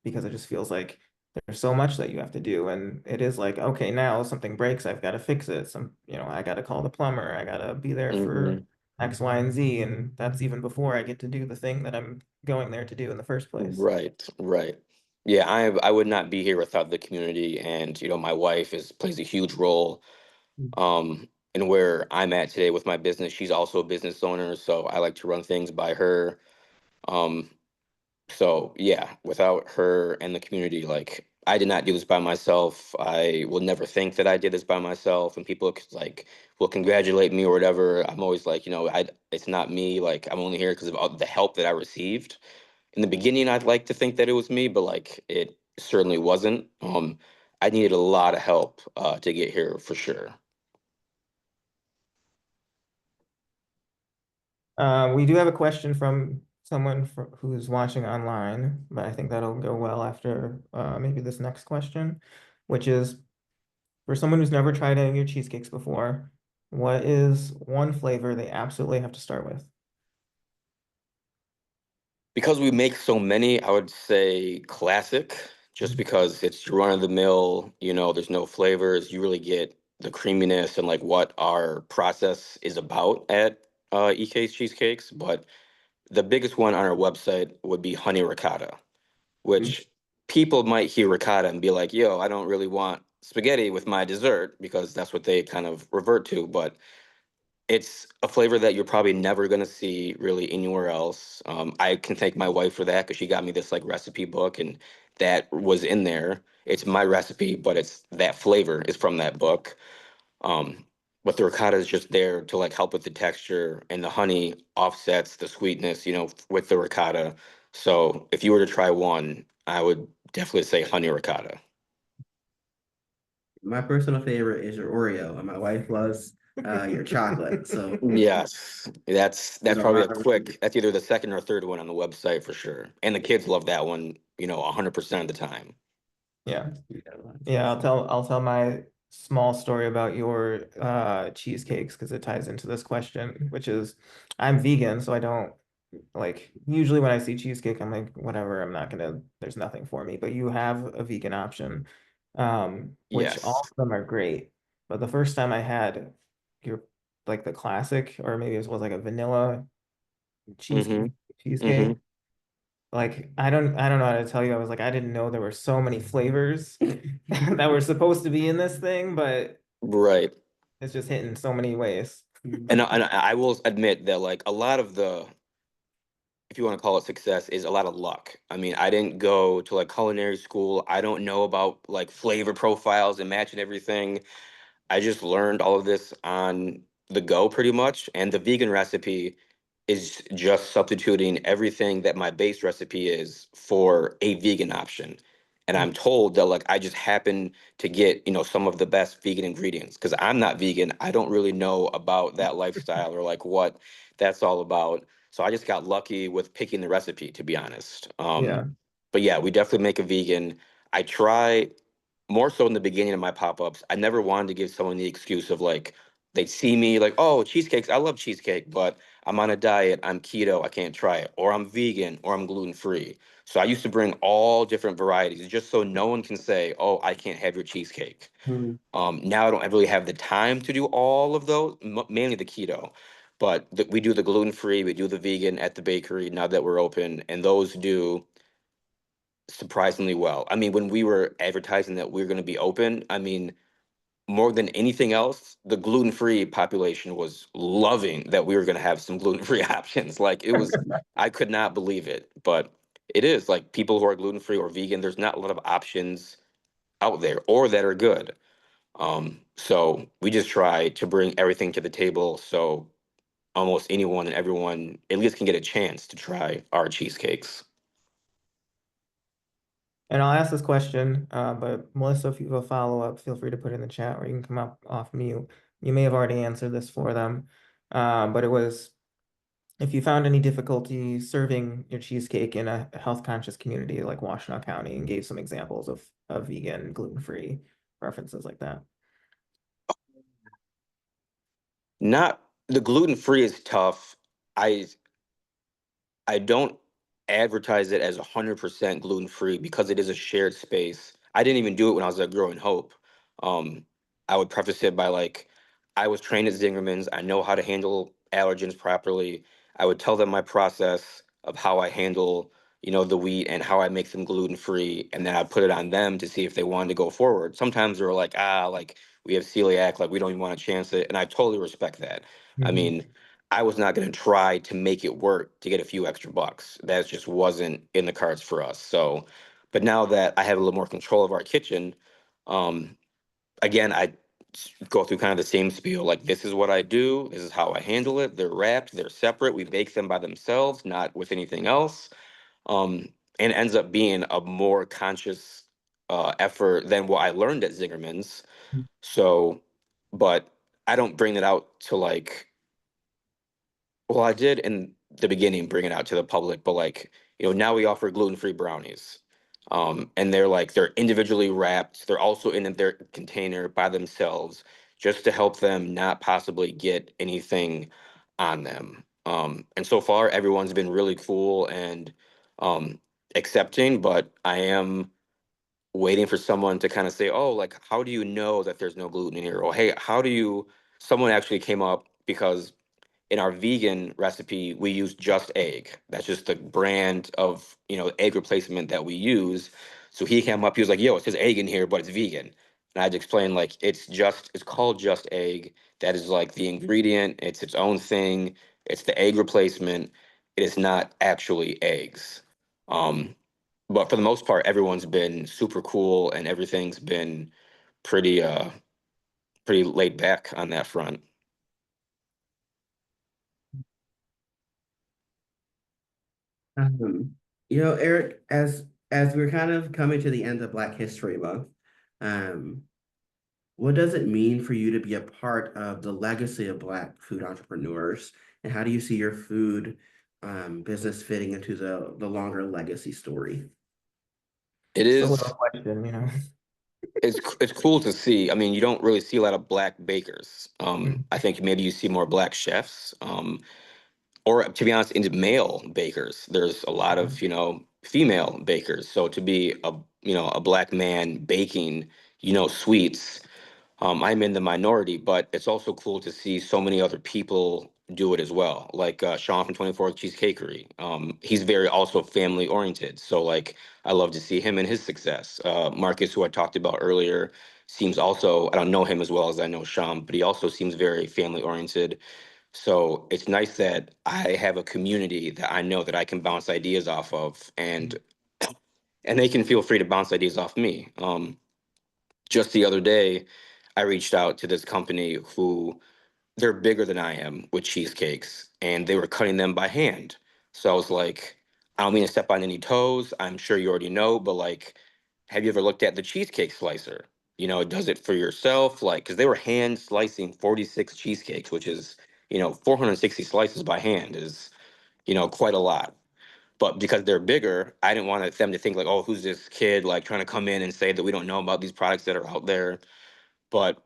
Speaker 1: because it just feels like there's so much that you have to do. And it is like, okay, now something breaks, I've got to fix it. I got to call the plumber, I got to be there for
Speaker 2: Hmm.
Speaker 1: X, Y, and Z. And that's even before I get to do the thing that I'm going there to do in the first place.
Speaker 2: Right, right. Yeah, I would not be here without the community, and my wife is plays a huge role in where I'm at today with my business. She's also a business owner, so I like to run things by her. Um, So yeah, without her and the community, like I did not do this by myself. I will never think that I did this by myself. And people like will congratulate me or whatever. I'm always like, it's not me. Like I'm only here because of all the help that I received. In the beginning, I'd like to think that it was me, but like it certainly wasn't. I needed a lot of help to get here for sure.
Speaker 1: We do have a question from someone who's watching online, but I think that'll go well after maybe this next question, which is for someone who's never tried any of your cheesecakes before, what is one flavor they absolutely have to start with?
Speaker 2: Because we make so many, I would say classic, just because it's run of the mill, there's no flavors. You really get the creaminess and like what our process is about at EK's Cheesecakes. But the biggest one on our website would be honey ricotta, which people might hear ricotta and be like, yo, I don't really want spaghetti with my dessert because that's what they kind of revert to. But it's a flavor that you're probably never going to see really anywhere else. I can thank my wife for that because she got me this like recipe book and that was in there. It's my recipe, but it's that flavor is from that book. Um, but the ricotta is just there to like help with the texture, and the honey offsets the sweetness, with the ricotta. So if you were to try one, I would definitely say honey ricotta.
Speaker 3: my personal favorite is your Oreo, and my wife loves your chocolate. So
Speaker 2: Yes,
Speaker 3: there's
Speaker 2: that's
Speaker 3: a
Speaker 2: probably
Speaker 3: lot
Speaker 2: a
Speaker 3: of
Speaker 2: quick. That's either the second or third one on the website for sure. And the kids love that one, 100% of the time.
Speaker 1: Yeah. Yeah, I'll tell my small story about your cheesecakes because it ties into this question, which is I'm vegan, so I don't like usually when I see cheesecake, I'm like, whatever, I'm not gonna, there's nothing for me. But you have a vegan option, which all
Speaker 2: Yes.
Speaker 1: of them are great. But the first time I had your like the classic, or maybe it was like a vanilla cheese
Speaker 2: Mm-hmm. Mm-hmm.
Speaker 1: cheesecake. Like I don't know how to tell you. I was like, I didn't know there were so many flavors that were supposed to be in this thing, but
Speaker 2: Right.
Speaker 1: it's just hitting so many ways.
Speaker 2: And I will admit that like a lot of the, if you want to call it success, is a lot of luck. I mean, I didn't go to like culinary school. I don't know about like flavor profiles and matching everything. I just learned all of this on the go pretty much. And the vegan recipe is just substituting everything that my base recipe is for a vegan option. And I'm told that like I just happen to get, some of the best vegan ingredients because I'm not vegan. I don't really know about that lifestyle or like what that's all about. So I just got lucky with picking the recipe, to be honest.
Speaker 1: Yeah.
Speaker 2: But yeah, we definitely make a vegan. I try more so in the beginning of my pop-ups. I never wanted to give someone the excuse of like they see me like, oh, cheesecakes, I love cheesecake, but I'm on a diet, I'm keto, I can't try it, or I'm vegan, or I'm gluten-free. So I used to bring all different varieties just so no one can say, oh, I can't have your cheesecake.
Speaker 3: Mhm.
Speaker 2: Now I don't really have the time to do all of those, mainly the keto. But we do the gluten-free, we do the vegan at the bakery now that we're open, and those do surprisingly well. I mean, when we were advertising that we are going to be open, I mean, more than anything else, the gluten-free population was loving that we were going to have some gluten-free options. Like it was, I could not believe it, but it is like people who are gluten-free or vegan, there's not a lot of options out there or that are good. So we just try to bring everything to the table so almost anyone and everyone at least can get a chance to try our cheesecakes.
Speaker 1: And I'll ask this question, but Melissa, if you have a follow-up, feel free to put it in the chat or you can come up off mute. You may have already answered this for them. But it was if you found any difficulty serving your cheesecake in a health conscious community like Washtenaw County and gave some examples of vegan, gluten-free preferences like that.
Speaker 2: Not the gluten-free is tough. I I don't advertise it as 100% gluten free because it is a shared space. I didn't even do it when I was at Growing Hope. Um, I would preface it by like, I was trained at Zingerman's. I know how to handle allergens properly. I would tell them my process of how I handle, the wheat and how I make them gluten free, and then I put it on them to see if they wanted to go forward. Sometimes they were like, like we have celiac, like we don't even want to chance it, and I totally respect that. I
Speaker 1: Mhm.
Speaker 2: mean, I was not going to try to make it work to get a few extra bucks. That just wasn't in the cards for us. So, but now that I have a little more control of our kitchen, um, again, go through kind of the same spiel. Like, this is what I do. This is how I handle it. They're wrapped. They're separate. We bake them by themselves, not with anything else. And it ends up being a more conscious effort than what I learned at Zingerman's. So, but I don't bring it out to like well, I did in the beginning bring it out to the public, but like, now we offer gluten-free brownies. And they're individually wrapped. They're also in their container by themselves just to help them not possibly get anything on them. And so far everyone's been really cool and accepting, but I am waiting for someone to kind of say, "Oh, like how do you know that there's no gluten in here?" Or, "Hey, how do you?" Someone actually came up because in our vegan recipe, we use just egg. That's just the brand of, egg replacement that we use. So he came up, he was like, yo, it says egg in here, but it's vegan. And I'd explain like it's called just egg. That is like the ingredient, it's its own thing. It's the egg replacement. It is not actually eggs. Um, but for the most part, everyone's been super cool and everything's been pretty pretty laid back on that front.
Speaker 3: Um, Eric, as we're kind of coming to the end of Black History Month, um, what does it mean for you to be a part of the legacy of Black food entrepreneurs? And how do you see your food business fitting into the longer legacy story?
Speaker 2: It
Speaker 1: It's a
Speaker 2: is.
Speaker 1: little question, you know.
Speaker 2: It's cool to see. I mean, you don't really see a lot of black bakers. I think maybe you see more black chefs, or to be honest, into male bakers. There's a lot of female bakers. So to be a black man baking sweets, I'm in the minority, but it's also cool to see so many other people do it as well. Like Sean from 24th Cheesecakery. He's very also family oriented. So like I love to see him and his success. Marcus, who I talked about earlier, seems also, I don't know him as well as I know Sean, but he also seems very family oriented. So it's nice that I have a community that I know that I can bounce ideas off of, and they can feel free to bounce ideas off me. Just the other day, I reached out to this company who they're bigger than I am with cheesecakes, and they were cutting them by hand. So I was like, I don't mean to step on any toes. I'm sure you already know, but like, have you ever looked at the cheesecake slicer? It does it for yourself, like, because they were hand slicing 46 cheesecakes, which is, 460 slices by hand is, quite a lot. But because they're bigger, I didn't want them to think like, oh, who's this kid like trying to come in and say that we don't know about these products that are out there. But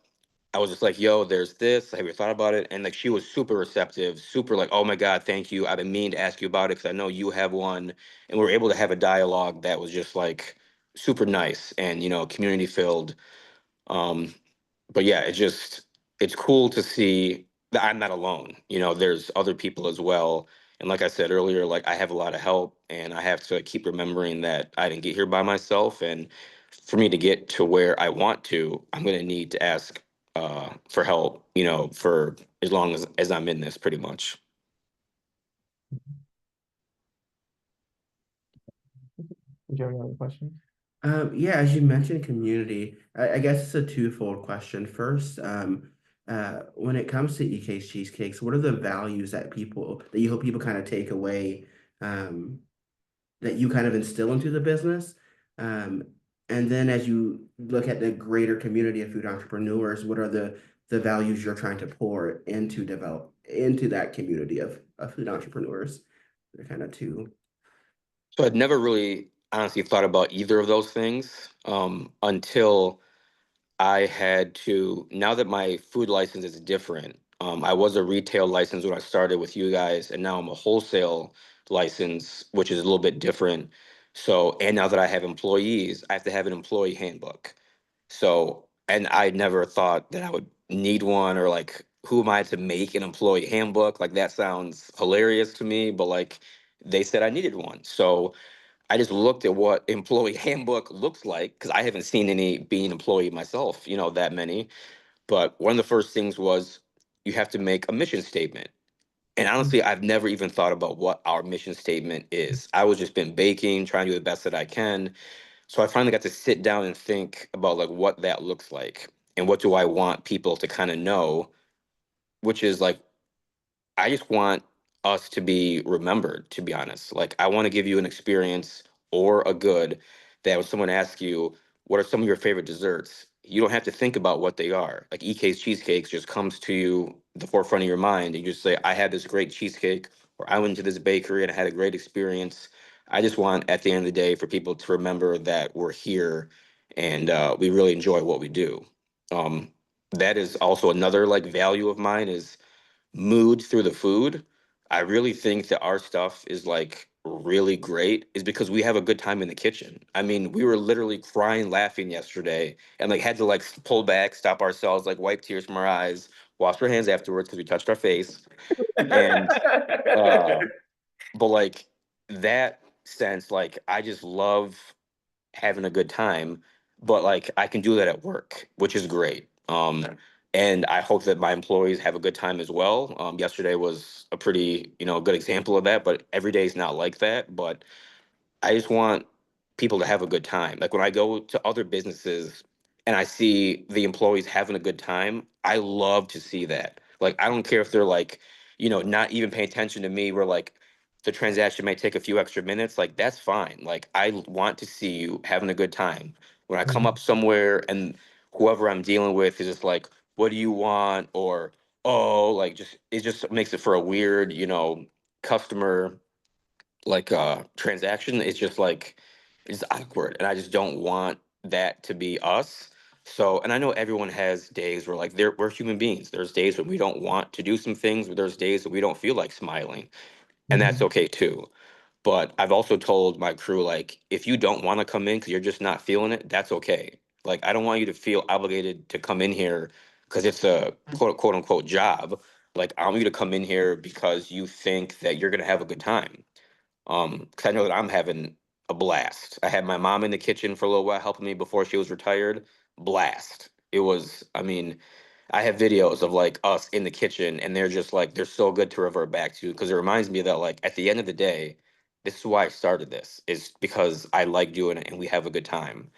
Speaker 2: I was just like, yo, there's this. Have you thought about it? And like, she was super receptive, super like, oh my God, thank you. I've been meaning to ask you about it because I know you have one. And we were able to have a dialogue that was just like super nice and, community filled. Um, but yeah, it's cool to see that I'm not alone. There's other people as well. And like I said earlier, like I have a lot of help and I have to keep remembering that I didn't get here by myself. And for me to get to where I want to, I'm gonna need to ask for help, for as long as I'm in this pretty much.
Speaker 1: Did you have any other questions?
Speaker 3: Yeah, as you mentioned, community, I guess it's a twofold question. First, when it comes to EK's Cheesecakes, what are the values that you hope people kind of take away, um, that you kind of instill into the business? Um, and then as you look at the greater community of food entrepreneurs, what are the values you're trying to pour into develop into that community of food entrepreneurs? They're kind of two.
Speaker 2: So I'd never really honestly thought about either of those things until I had to, now that my food license is different, I was a retail license when I started with you guys, and now I'm a wholesale license, which is a little bit different. So, and now that I have employees, I have to have an employee handbook. So, and I never thought that I would need one or like, who am I to make an employee handbook? Like, that sounds hilarious to me, but like, they said I needed one. So, I just looked at what employee handbook looks like because I haven't seen any being an employee myself, that many. But one of the first things was you have to make a mission statement. And honestly, I've never even thought about what our mission statement is. I was just been baking, trying to do the best that I can. So I finally got to sit down and think about like what that looks like and what do I want people to kind of know, which is like I just want us to be remembered, to be honest. Like, I want to give you an experience or a good that when someone asks you, what are some of your favorite desserts? You don't have to think about what they are. Like, EK's Cheesecakes just comes to you, the forefront of your mind, and you just say, I had this great cheesecake, or I went to this bakery and I had a great experience. I just want, at the end of the day, for people to remember that we're here and we really enjoy what we do. Um, that is also another like value of mine is mood through the food. I really think that our stuff is like really great is because we have a good time in the kitchen. I mean, we were literally crying, laughing yesterday and like had to like pull back, stop ourselves, like wipe tears from our eyes, wash our hands afterwards because we touched our face. And uh but like that sense, like I just love having a good time, but like I can do that at work, which is great. And I hope that my employees have a good time as well. Yesterday was a pretty, good example of that, but every day is not like that. But I just want people to have a good time. Like when I go to other businesses and I see the employees having a good time, I love to see that. Like I don't care if they're like, not even paying attention to me, where like the transaction may take a few extra minutes, like that's fine. Like I want to see you having a good time. When I come up somewhere and whoever I'm dealing with is just like, what do you want? Or, oh, like just it just makes it for a weird, customer like transaction. It's just like it's awkward. And I just don't want that to be us. So, and I know everyone has days where like we're human beings. There's days when we don't want to do some things, but there's days that we don't feel like smiling. And that's
Speaker 1: Mhm.
Speaker 2: okay too. But I've also told my crew, like, if you don't want to come in because you're just not feeling it, that's okay. Like, I don't want you to feel obligated to come in here because it's a quote unquote job. Like, I want you to come in here because you think that you're gonna have a good time. Because I know that I'm having a blast. I had my mom in the kitchen for a little while helping me before she was retired. Blast. It was, I mean, I have videos of like us in the kitchen and they're just like they're so good to revert back to because it reminds me that like at the end of the day, this is why I started this, is because I like doing it and we have a good time.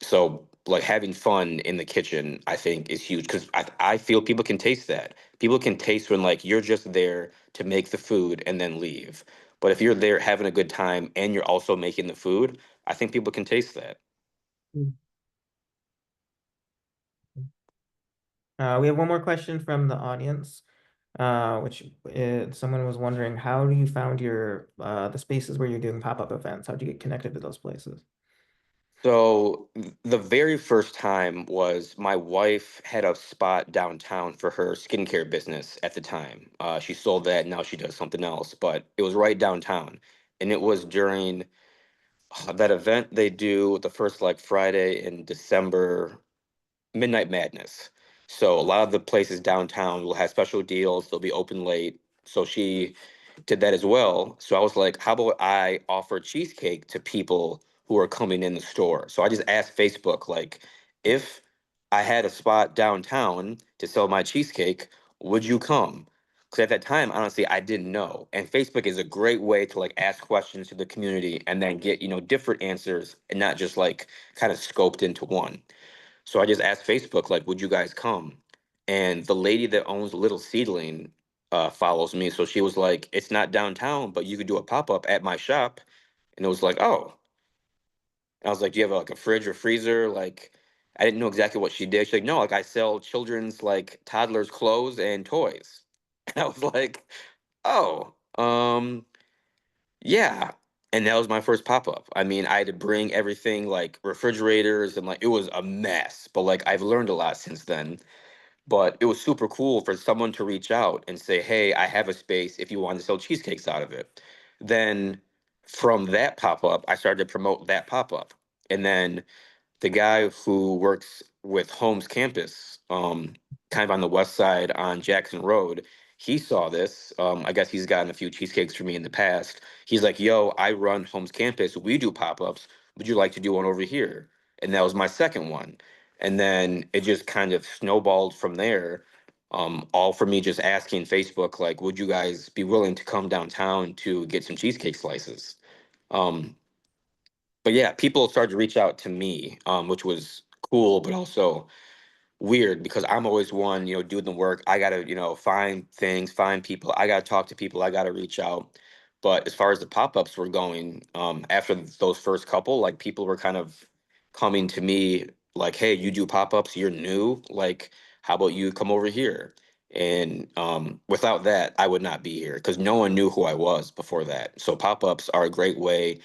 Speaker 2: So like having fun in the kitchen, I think is huge because I feel people can taste that. People can taste when like you're just there to make the food and then leave. But if you're there having a good time and you're also making the food, I think people can taste that.
Speaker 1: We have one more question from the audience, which someone was wondering, how do you found your the spaces where you're doing pop-up events? How do you get connected to those places?
Speaker 2: So the very first time was my wife had a spot downtown for her skincare business at the time. She sold that, now she does something else, but it was right downtown. And it was during that event they do the first like Friday in December, Midnight Madness. So a lot of the places downtown will have special deals, they'll be open late. So she did that as well. So I was like, how about I offer cheesecake to people who are coming in the store? So I just asked Facebook, like, if I had a spot downtown to sell my cheesecake, would you come? Because at that time, honestly, I didn't know. And Facebook is a great way to like ask questions to the community and then get, different answers and not just like kind of scoped into one. So I just asked Facebook, like, would you guys come? And the lady that owns Little Seedling follows me. So she was like, it's not downtown, but you could do a pop up at my shop. And it was like, oh. And I was like, do you have like a fridge or freezer? Like, I didn't know exactly what she did. She's like, no, like I sell children's like toddlers' clothes and toys. And I was like, oh, yeah. And that was my first pop up. I mean, I had to bring everything like refrigerators and like it was a mess, but like I've learned a lot since then. But it was super cool for someone to reach out and say, hey, I have a space if you want to sell cheesecakes out of it. Then from that pop up, I started to promote that pop up. And then the guy who works with Holmes campus, kind of on the west side on Jackson Road, he saw this. I guess he's gotten a few cheesecakes for me in the past. He's like, yo, I run Holmes campus. We do pop ups. Would you like to do one over here? And that was my second one. And then it just kind of snowballed from there. All for me just asking Facebook, like, would you guys be willing to come downtown to get some cheesecake slices? Um, but yeah, people started to reach out to me, which was cool, but also weird because I'm always one, doing the work. I gotta, find things, find people. I gotta talk to people. I gotta reach out. But as far as the pop-ups were going, after those first couple, like people were kind of coming to me like, "Hey, you do pop-ups? You're new. Like, how about you come over here?" And without that, I would not be here because no one knew who I was before that. So pop-ups are a great way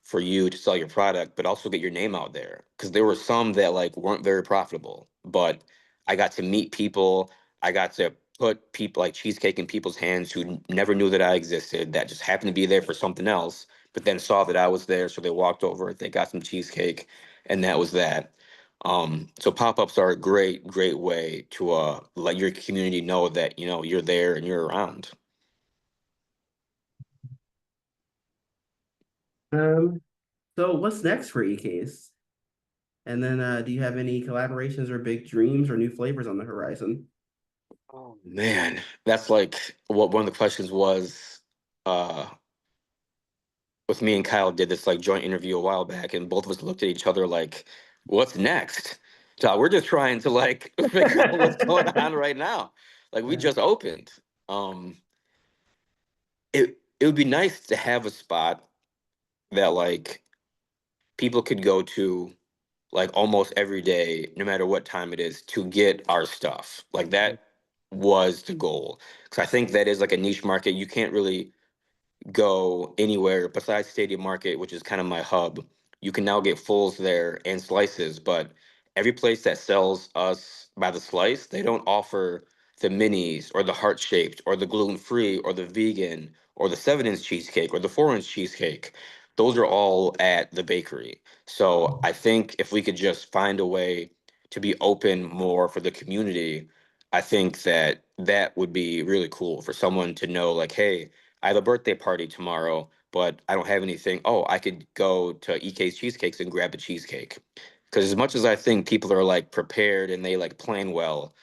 Speaker 2: for you to sell your product, but also get your name out there. Because there were some that like weren't very profitable, but I got to meet people. I got to put people like cheesecake in people's hands who never knew that I existed, that just happened to be there for something else, but then saw that I was there, so they walked over, they got some cheesecake, and that was that. So pop-ups are a great, great way to let your community know that you're there and you're around.
Speaker 3: Um, so what's next for EKs? And then do you have any collaborations or big dreams or new flavors on the horizon?
Speaker 2: Oh man, that's like what one of the questions was. Uh, with me and Kyle did this like joint interview a while back, and both of us looked at each other like, "What's next?" So we're just trying to like figure out what's going on right now. Like we
Speaker 3: Yeah.
Speaker 2: just opened. It would be nice to have a spot that like people could go to like almost every day, no matter what time it is, to get our stuff. Like that was the goal. Because I think that is like a niche market. You can't really go anywhere besides Stadium Market, which is kind of my hub. You can now get fulls there and slices, but every place that sells us by the slice, they don't offer the minis or the heart shaped or the gluten free or the vegan or the 7-inch cheesecake or the 4-inch cheesecake. Those are all at the bakery. So I think if we could just find a way to be open more for the community, I think that that would be really cool for someone to know, like, hey, I have a birthday party tomorrow, but I don't have anything. Oh, I could go to EK's Cheesecakes and grab a cheesecake. Because as much as I think people are like prepared and they like plan well,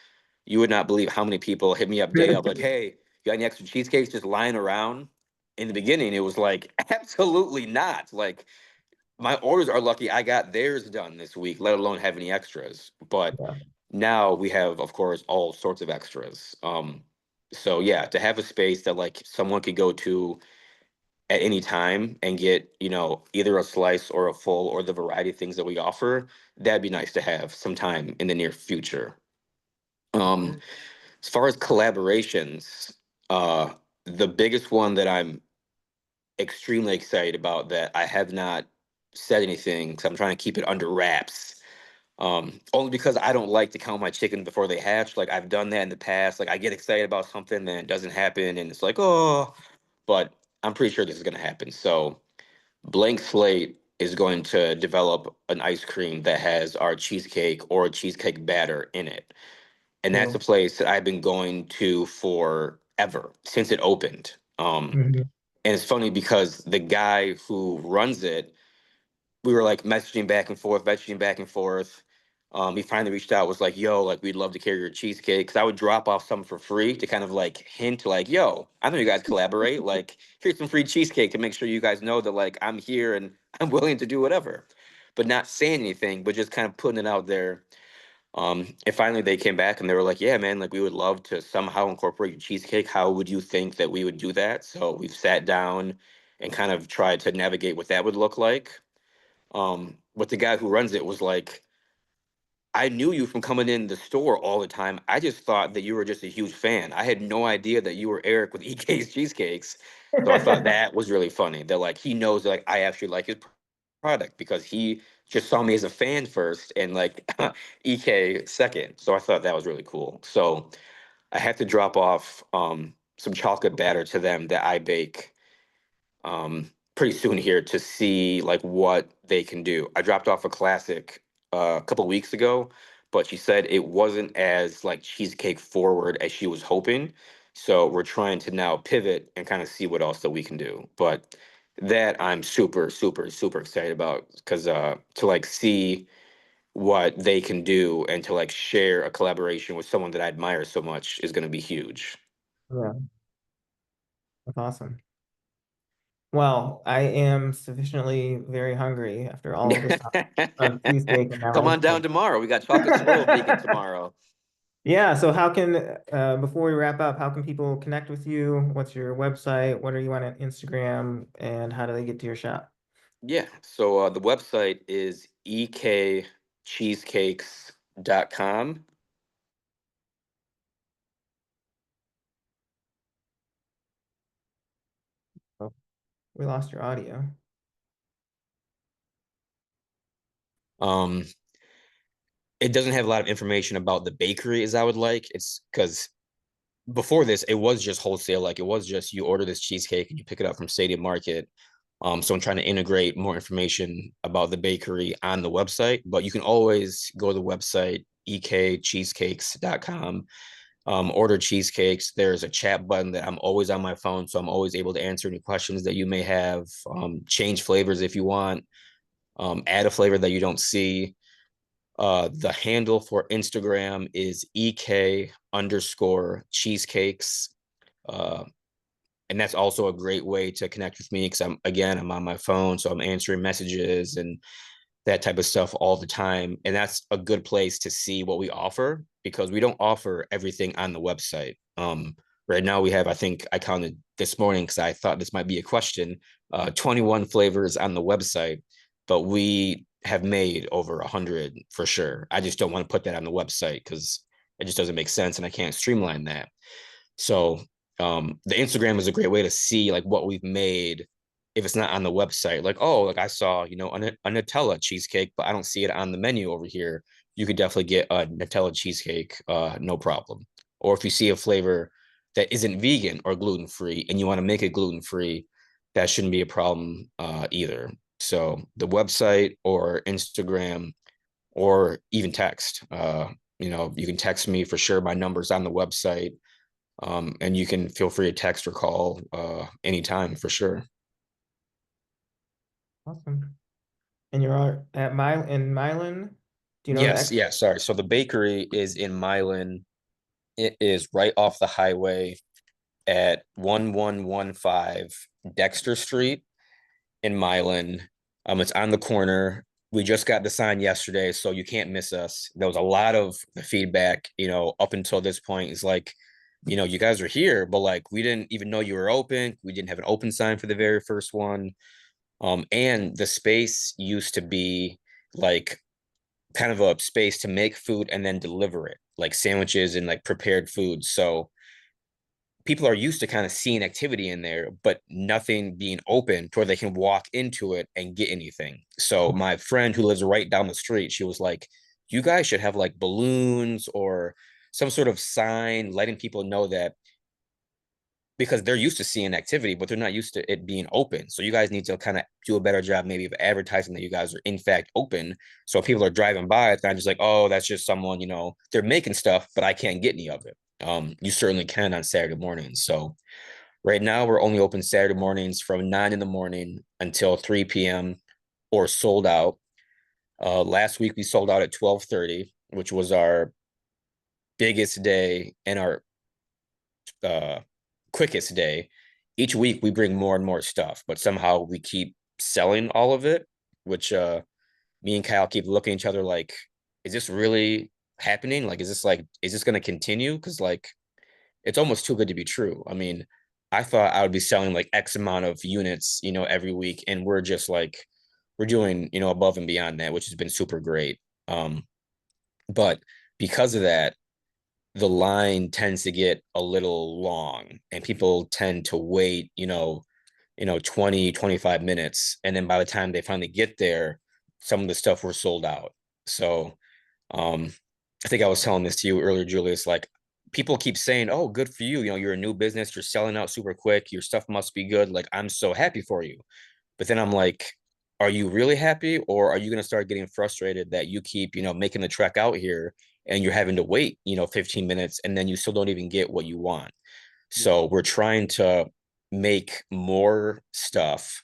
Speaker 2: you would not believe how many people hit me up day up like, hey, you got any extra cheesecakes just lying around? In the beginning, it was like, absolutely not. Like, my orders are lucky I got theirs done this week, let alone have any extras. But
Speaker 1: Yeah.
Speaker 2: now we have, of course, all sorts of extras. So yeah, to have a space that like someone could go to at any time and get, either a slice or a full or the variety of things that we offer, that'd be nice to have sometime in the near future. Um, as far as collaborations, the biggest one that I'm extremely excited about that I have not said anything because I'm trying to keep it under wraps. Only because I don't like to count my chickens before they hatch. Like I've done that in the past. Like I get excited about something, then it doesn't happen, and it's like, oh, but I'm pretty sure this is gonna happen. So Blank Slate is going to develop an ice cream that has our cheesecake or a cheesecake batter in it. And that's a
Speaker 1: Cool.
Speaker 2: place that I've been going to forever since it opened.
Speaker 1: Mhm.
Speaker 2: And it's funny because the guy who runs it, we were like messaging back and forth, messaging back and forth. He finally reached out, was like, "Yo, like we'd love to carry your cheesecake." Because I would drop off some for free to kind of like hint, like, "Yo, I know you guys collaborate. Like, here's some free cheesecake to make sure you guys know that like I'm here and I'm willing to do whatever." But not saying anything, but just kind of putting it out there. And finally they came back and they were like, "Yeah, man, like we would love to somehow incorporate your cheesecake. How would you think that we would do that?" So we've sat down and kind of tried to navigate what that would look like. But the guy who runs it was like, I knew you from coming in the store all the time. I just thought that you were just a huge fan. I had no idea that you were Eric with EK's Cheesecakes. So I thought that was really funny. That like he knows that like I actually like his product because he just saw me as a fan first and like EK second. So I thought that was really cool. So I had to drop off some chocolate batter to them that I bake pretty soon here to see like what they can do. I dropped off a classic a couple weeks ago, but she said it wasn't as like cheesecake forward as she was hoping. So we're trying to now pivot and kind of see what else that we can do. But that I'm super, super, super excited about because to like see what they can do and to like share a collaboration with someone that I admire so much is going to be huge.
Speaker 1: Yeah, that's awesome. Well, I am sufficiently very hungry after all of this talk of cheesecake and now
Speaker 2: Come
Speaker 1: ice
Speaker 2: on down
Speaker 1: cream.
Speaker 2: tomorrow. We got chocolate swirl vegan tomorrow.
Speaker 1: Yeah, so how can, before we wrap up, how can people connect with you? What's your website? What are you on Instagram? And how do they get to your shop?
Speaker 2: Yeah. So the website is ekcheesecakes.com.
Speaker 1: Oh, we lost your audio.
Speaker 2: Um, it doesn't have a lot of information about the bakery as I would like. It's because before this, it was just wholesale. Like it was just you order this cheesecake and you pick it up from Stadium Market. So I'm trying to integrate more information about the bakery on the website, but you can always go to the website, ekcheesecakes.com, order cheesecakes. There's a chat button that I'm always on my phone, so I'm always able to answer any questions that you may have, change flavors if you want, add a flavor that you don't see. The handle for Instagram is ek underscore cheesecakes. Uh, and that's also a great way to connect with me because I'm on my phone, so I'm answering messages and that type of stuff all the time. And that's a good place to see what we offer because we don't offer everything on the website. Right now we have, I think I counted this morning because I thought this might be a question, 21 flavors on the website, but we have made over 100 for sure. I just don't want to put that on the website because it just doesn't make sense and I can't streamline that. So the Instagram is a great way to see like what we've made if it's not on the website. Like, oh, like I saw, a Nutella cheesecake, but I don't see it on the menu over here. You could definitely get a Nutella cheesecake, no problem. Or if you see a flavor that isn't vegan or gluten free and you want to make it gluten free, that shouldn't be a problem either. So the website or Instagram or even text. You can text me for sure. My number's on the website. And you can feel free to text or call anytime for sure.
Speaker 1: Awesome. And you're at in Milan. Do you know
Speaker 2: Yes,
Speaker 1: that?
Speaker 2: yes, sorry. So the bakery is in Milan. It is right off the highway at 1115 Dexter Street in Milan. It's on the corner. We just got the sign yesterday, so you can't miss us. There was a lot of the feedback, up until this point is like, you guys are here, but like we didn't even know you were open. We didn't have an open sign for the very first one. And the space used to be like kind of a space to make food and then deliver it, like sandwiches and like prepared foods. So people are used to kind of seeing activity in there, but nothing being open to where they can walk into it and get anything. So my friend who lives right down the street, she was like, you guys should have like balloons or some sort of sign letting people know that because they're used to seeing activity, but they're not used to it being open. So you guys need to kind of do a better job maybe of advertising that you guys are in fact open. So people are driving by, it's not just like, oh, that's just someone, they're making stuff, but I can't get any of it. You certainly can on Saturday mornings. So right now we're only open Saturday mornings from 9 in the morning until 3 p.m. or sold out. Last week we sold out at 12:30, which was our biggest day and our uh, quickest day. Each week we bring more and more stuff, but somehow we keep selling all of it, which me and Kyle keep looking at each other like, is this really happening? Like, is this going to continue? Because like, it's almost too good to be true. I mean, I thought I would be selling like X amount of units, every week, and we're just like, we're doing, above and beyond that, which has been super great. But because of that, the line tends to get a little long and people tend to wait, 20, 25 minutes. And then by the time they finally get there, some of the stuff were sold out. So um, I think I was telling this to you earlier, Julius, like people keep saying, oh, good for you. You're a new business. You're selling out super quick. Your stuff must be good. Like, I'm so happy for you. But then I'm like, are you really happy? Or are you going to start getting frustrated that you keep, making the trek out here and you're having to wait, 15 minutes and then you still don't even get what you want? So we're trying to make more stuff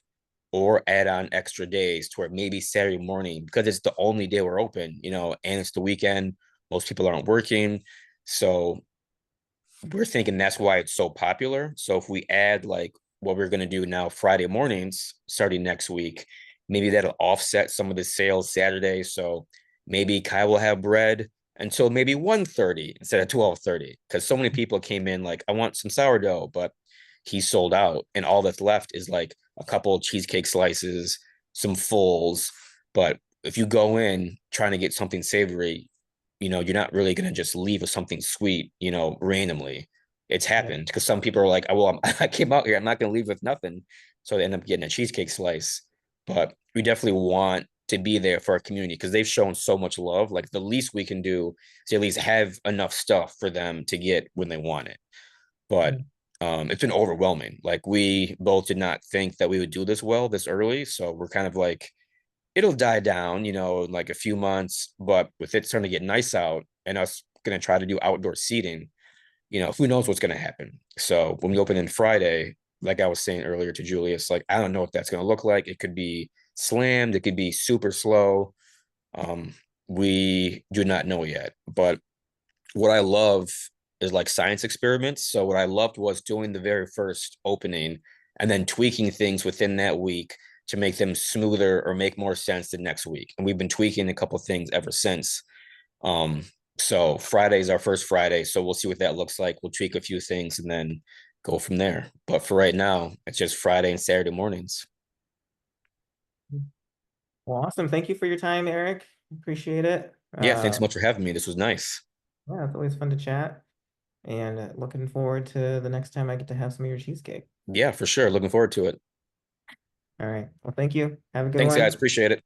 Speaker 2: or add on extra days to where maybe Saturday morning, because it's the only day we're open, and it's the weekend. Most people aren't working. So we're thinking that's why it's so popular. So if we add like what we're going to do now Friday mornings starting next week, maybe that'll offset some of the sales Saturday. So maybe Kai will have bread until maybe 1:30 instead of 12:30 because so many people came in like I want some sourdough, but he's sold out and all that's left is like a couple of cheesecake slices, some fulls. But if you go in trying to get something savory, you're not really going to just leave with something sweet, randomly. It's happened because some people are like, oh, well, I came out here, I'm not going to leave with nothing. So they end up getting a cheesecake slice. But we definitely want to be there for our community because they've shown so much love. Like the least we can do is at least have enough stuff for them to get when they want it. But it's been overwhelming. Like we both did not think that we would do this well this early. So we're kind of like, it'll die down, in like a few months. But with it starting to get nice out and us going to try to do outdoor seating, who knows what's going to happen. So when we open in Friday, like I was saying earlier to Julius, like I don't know what that's going to look like. It could be slammed, it could be super slow. We do not know yet. But what I love is like science experiments. So what I loved was doing the very first opening and then tweaking things within that week to make them smoother or make more sense the next week. And we've been tweaking a couple things ever since. Um, so Friday is our first Friday. So we'll see what that looks like. We'll tweak a few things and then go from there. But for right now, it's just Friday and Saturday mornings.
Speaker 1: Well, awesome. Thank you for your time, Eric. Appreciate it.
Speaker 2: Yeah, thanks so much for having me. This was nice.
Speaker 1: Yeah, it's always fun to chat. And looking forward to the next time I get to have some of your cheesecake.
Speaker 2: Yeah, for sure. Looking forward to it.
Speaker 1: All right. Well, thank you. Have a good
Speaker 2: Thanks, guys.
Speaker 1: one.
Speaker 2: Appreciate it.